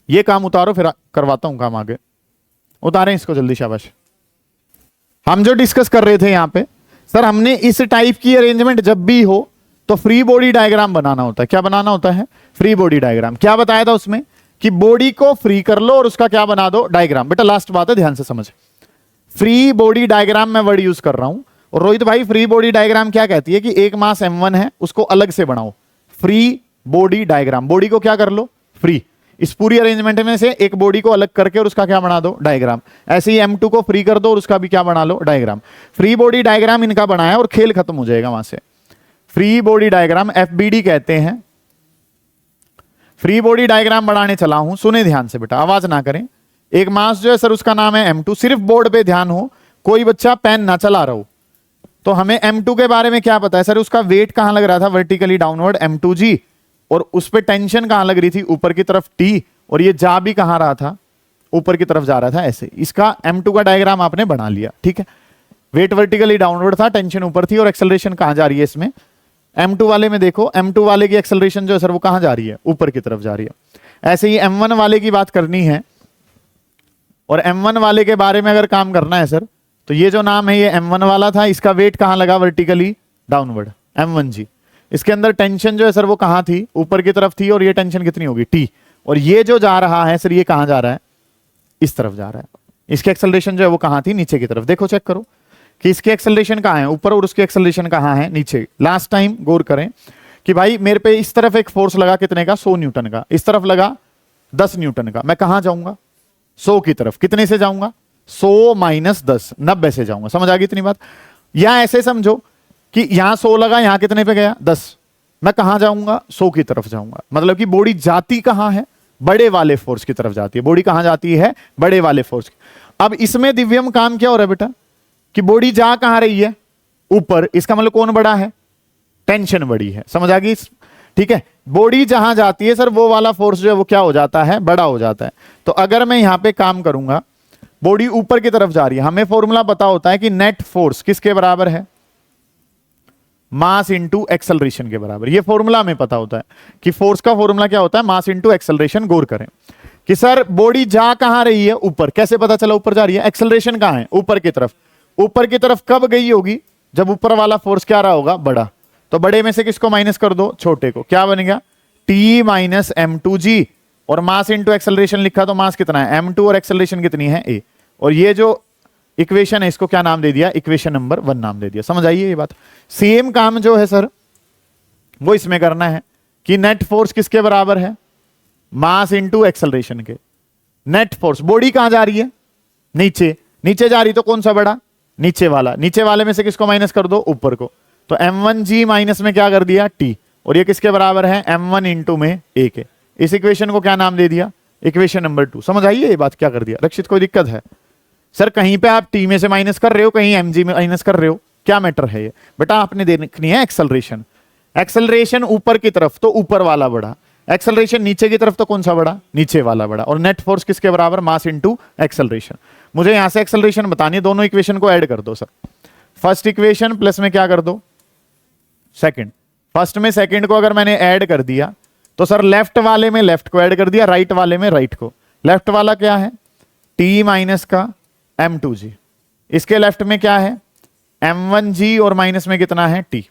ये काम उतारो, फिर करवाता हूं काम आगे। उतारें इसको जल्दी, शाबाश। हम जो डिस्कस कर रहे थे यहां पे, सर हमने इस टाइप की अरेंजमेंट जब भी हो तो फ्री बॉडी डायग्राम बनाना होता है। क्या बनाना होता है? Free body diagram. क्या बताया था उसमें? कि बॉडी को फ्री कर लो और उसका क्या बना दो? डायग्राम। बेटा लास्ट बात है, ध्यान से समझ। फ्री बॉडी डायग्राम मैं वर्ड यूज कर रहा हूं। और रोहित भाई, फ्री बॉडी डायग्राम क्या कहती है? कि एक मास m1 है, उसको अलग से बनाओ। Free body diagram. बॉडी को क्या कर लो? फ्री। इस पूरी अरेंजमेंट में से एक बॉडी को अलग करके और उसका क्या बना दो? डायग्राम। ऐसे ही m2 को फ्री कर दो और उसका भी क्या बना लो? डायग्राम। फ्री बॉडी डायग्राम इनका बनाया और खेल खत्म हो जाएगा वहां से। फ्री बॉडी डायग्राम FBD कहते हैं। फ्री बॉडी डायग्राम बनाने चला हूं, सुने ध्यान से बेटा, आवाज ना करें। एक मास जो है सर उसका नाम है m2। सिर्फ बोर्ड पे ध्यान हो, कोई बच्चा पेन ना चला रहा हो। तो हमें m2 के बारे में क्या पता है? सर उसका वेट कहां लग रहा था? Vertically downward, m2g। और उस पे टेंशन कहां लग रही थी? ऊपर की तरफ, T। और ये जा भी कहां रहा था? ऊपर की तरफ जा रहा था, ऐसे। इसका m2 का डायग्राम आपने बना लिया, ठीक है। वेट वर्टिकली डाउनवर्ड था, टेंशन ऊपर थी, और एक्सेलरेशन कहां जा रही है इसमें? m2 वाले में देखो, m2 वाले की एक्सेलरेशन जो है सर वो कहां जा रही है? ऊपर की तरफ जा रही है। ऐसे ही m1 वाले की बात करनी है, और m1 वाले के बारे में अगर काम करना है सर, तो ये जो नाम है ये m1 वाला था, इसका वेट कहां लगा? Vertically downward, m1g। इसके अंदर टेंशन जो है सर वो कहां थी? ऊपर की तरफ थी, और ये टेंशन कितनी होगी? T। और ये जो जा रहा है सर, ये कहां जा रहा है? इस तरफ जा रहा है। इसकी एक्सेलरेशन जो है वो कहां थी? नीचे की तरफ। देखो, चेक करो कि इसकी एक्सेलरेशन कहां है? ऊपर, और उसकी एक्सेलरेशन कहां है? नीचे। लास्ट टाइम गौर करें कि भाई मेरे पे इस तरफ एक फोर्स लगा, कितने का? 100 न्यूटन का। इस तरफ लगा 10 न्यूटन का। मैं कहां जाऊंगा? 100 की तरफ। कितने से जाऊंगा? 100 माइनस 10, 90 से जाऊंगा। समझ आ गई इतनी बात? या ऐसे समझो कि यहां 100 लगा, यहां कितने पे गया? 10। मैं कहां जाऊंगा? 100 की तरफ जाऊंगा। मतलब कि बॉडी जाती कहां है? बड़े वाले फोर्स की तरफ जाती है। बॉडी कहां जाती है? बड़े वाले फोर्स। अब इसमें दिव्यम काम क्या हो रहा है बेटा? कि बॉडी जा कहां रही है? ऊपर। इसका मतलब कौन बड़ा है? टेंशन बड़ी है। समझ आ गई? ठीक है। बॉडी जहां जाती है सर, वो वाला फोर्स जो है वो क्या हो जाता है? बड़ा हो जाता है। तो अगर मैं यहां पे काम करूंगा, बॉडी ऊपर की तरफ जा रही है, हमें फॉर्मूला पता होता है कि नेट फोर्स किसके बराबर है? मास इंटू एक्सेलरेशन के बराबर। ये फॉर्मूला हमें पता होता है कि फोर्स का फॉर्मूला क्या होता है? Mass into acceleration. गौर करें कि सर बॉडी जा कहां रही है? ऊपर। कैसे पता चला ऊपर जा रही है? एक्सेलरेशन कहां है? ऊपर की तरफ। ऊपर की तरफ कब गई होगी? जब ऊपर वाला फोर्स क्या रहा होगा? बड़ा। तो बड़े में से किसको माइनस कर दो? छोटे को। क्या बनेगा? T minus m2g। और मास इंटू एक्सेलरेशन लिखा तो मास कितना है? m2, और एक्सेलरेशन कितनी है? a। और ये जो इक्वेशन है इसको क्या नाम दे दिया? इक्वेशन नंबर 1 नाम दे दिया। समझ आइए ये बात? सेम काम जो है सर वो इसमें करना है कि नेट फोर्स किसके बराबर है? मास इंटू एक्सेलरेशन के। नेट फोर्स, बॉडी कहां जा रही है? नीचे। नीचे जा रही तो कौन सा बड़ा? नीचे वाला। नीचे वाले में से किसको माइनस कर दो? ऊपर को। तो m1g माइनस में क्या कर दिया? T। और ये किसके बराबर है? m1 इंटू में a के। इस इक्वेशन को क्या नाम दे दिया? Equation number 2। समझ आइए ये बात? क्या कर दिया? रक्षित कोई दिक्कत है? सर कहीं पे आप T में से माइनस कर रहे हो, कहीं mg में माइनस कर रहे हो, क्या मैटर है ये? बेटा आपने देखनी है एक्सेलरेशन। एक्सेलरेशन ऊपर की तरफ तो ऊपर वाला बड़ा, एक्सेलरेशन नीचे की तरफ तो कौन सा बड़ा? नीचे वाला बड़ा। और नेट फोर्स किसके बराबर? Mass into acceleration. मुझे यहां से एक्सेलरेशन बतानी है, दोनों इक्वेशन को ऐड कर दो सर। फर्स्ट इक्वेशन प्लस में क्या कर दो? सेकंड। फर्स्ट में सेकंड को अगर मैंने ऐड कर दिया तो सर लेफ्ट वाले में लेफ्ट को ऐड कर दिया, राइट वाले में राइट को। लेफ्ट वाला क्या है? T माइनस का m2g। इसके लेफ्ट में क्या है? m1g, और माइनस में कितना है? T।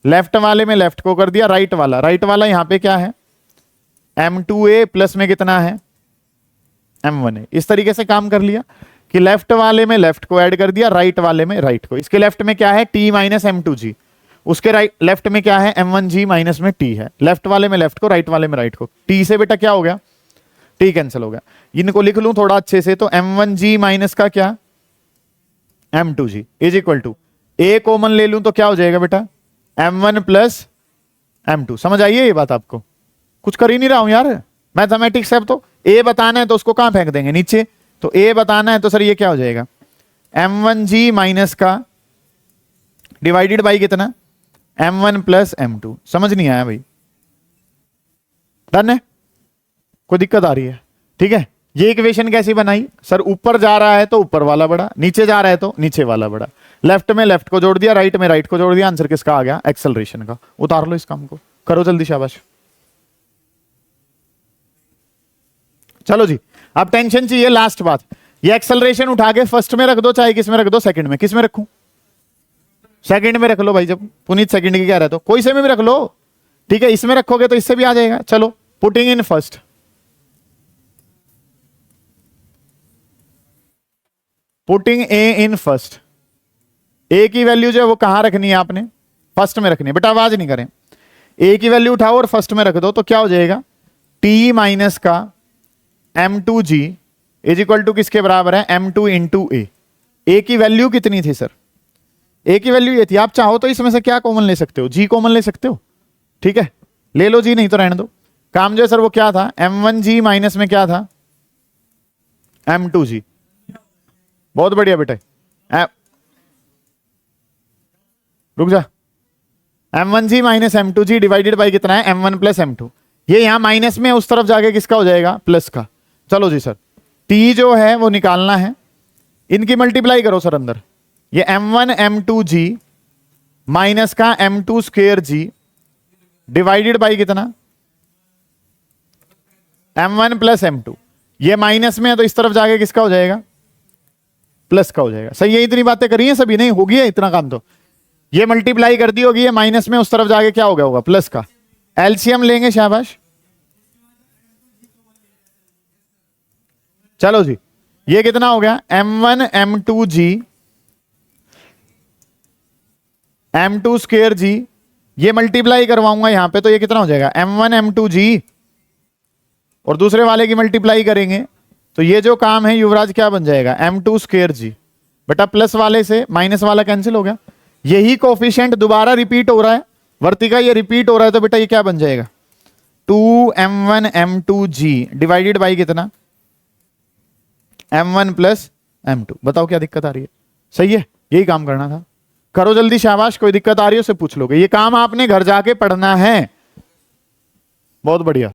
लेफ्ट वाले में लेफ्ट को कर दिया, राइट वाला यहां पे क्या है? m2a, प्लस में कितना है? m1a। इस तरीके से काम कर लिया कि लेफ्ट वाले में लेफ्ट को ऐड कर दिया, राइट वाले में राइट को। इसके लेफ्ट में क्या है? T minus m2g। उसके राइट लेफ्ट में क्या है? m1g माइनस में T है। लेफ्ट वाले में लेफ्ट को, राइट वाले में राइट को। T से बेटा क्या हो गया? T कैंसिल हो गया। इनको लिख लूं थोड़ा अच्छे से, तो m1g माइनस का क्या? m2g is equal to a common ले लूं तो क्या हो जाएगा बेटा m1 प्लस m2। समझ आइए ये बात आपको? कुछ कर ही नहीं रहा हूं यार, मैथमेटिक्स है। अब तो ए बताना है तो उसको कहां फेंक देंगे? नीचे। तो ए बताना है तो सर ये क्या हो जाएगा m1g माइनस का डिवाइडेड बाई कितना m1 प्लस m2। समझ नहीं आया भाई? डन है? कोई दिक्कत आ रही है? ठीक है। ये इक्वेशन कैसी बनाई सर? ऊपर जा रहा है तो ऊपर वाला बड़ा, नीचे जा रहा है तो नीचे वाला बड़ा, लेफ्ट में लेफ्ट को जोड़ दिया, राइट में राइट को जोड़ दिया। आंसर किसका आ गया? एक्सेलरेशन का। उतार लो इस काम को, करो जल्दी, शाबाश। चलो जी, अब टेंशन चाहिए लास्ट बात। ये एक्सेलरेशन उठा के फर्स्ट में रख दो, चाहे किस में रख दो, सेकंड में। किस में रखूं? सेकंड में रख लो भाई। जब पुनीत सेकंड की कह रहा है तो कोई से में भी रख लो, ठीक है। इसमें रखोगे तो इससे भी आ जाएगा। चलो, putting in first, putting A in first. A की वैल्यू जो है वो कहां रखनी है आपने? फर्स्ट में रखनी है बेटा, आवाज नहीं करें। ए की वैल्यू उठाओ और फर्स्ट में रख दो तो क्या हो जाएगा? टी माइनस का m2g इज इक्वल टू किसके बराबर है? m2 इंटू ए। ए की वैल्यू कितनी थी सर? ए की वैल्यू ये थी। आप चाहो तो इसमें से क्या कॉमन ले सकते हो? जी कॉमन ले सकते हो, ठीक है। ले लो जी, नहीं तो रहने दो। काम जो है सर वो क्या था? m1g माइनस में क्या था? m2g। बहुत बढ़िया बेटा। रुक जा। m1g minus m2g divided by कितना है? m1 plus m2। ये यहां माइनस में, उस तरफ जाके किसका हो जाएगा? प्लस का। चलो जी सर, t जो है वो निकालना है, इनकी मल्टीप्लाई करो सर अंदर। ये m1 m2g माइनस का m2 square g divided by कितना? m1 plus m2। ये माइनस में है तो इस तरफ जाके किसका हो जाएगा? प्लस का हो जाएगा। सही है? इतनी बातें करी हैं सभी? नहीं होगी है इतना काम तो। ये मल्टीप्लाई कर दी होगी, ये माइनस में, उस तरफ जाके क्या हो गया होगा? प्लस का। एलसीएम लेंगे, शाबाश। चलो जी, ये कितना हो गया? m1 m2g m2 square g, ये मल्टीप्लाई करवाऊंगा यहां पे तो ये कितना हो जाएगा? m1 m2g, और दूसरे वाले की मल्टीप्लाई करेंगे तो ये जो काम है युवराज क्या बन जाएगा? m2 square g। बेटा प्लस वाले से माइनस वाला कैंसिल हो गया। यही कोफिशिएंट दोबारा रिपीट हो रहा है, वर्तिका ये रिपीट हो रहा है, तो बेटा ये क्या बन जाएगा? 2m1 m2g डिवाइडेड बाई कितना? m1 plus m2। बताओ क्या दिक्कत आ रही है? सही है, यही काम करना था। करो जल्दी, शाबाश। कोई दिक्कत आ रही है उससे पूछ लोगे। ये काम आपने घर जाके पढ़ना है। बहुत बढ़िया।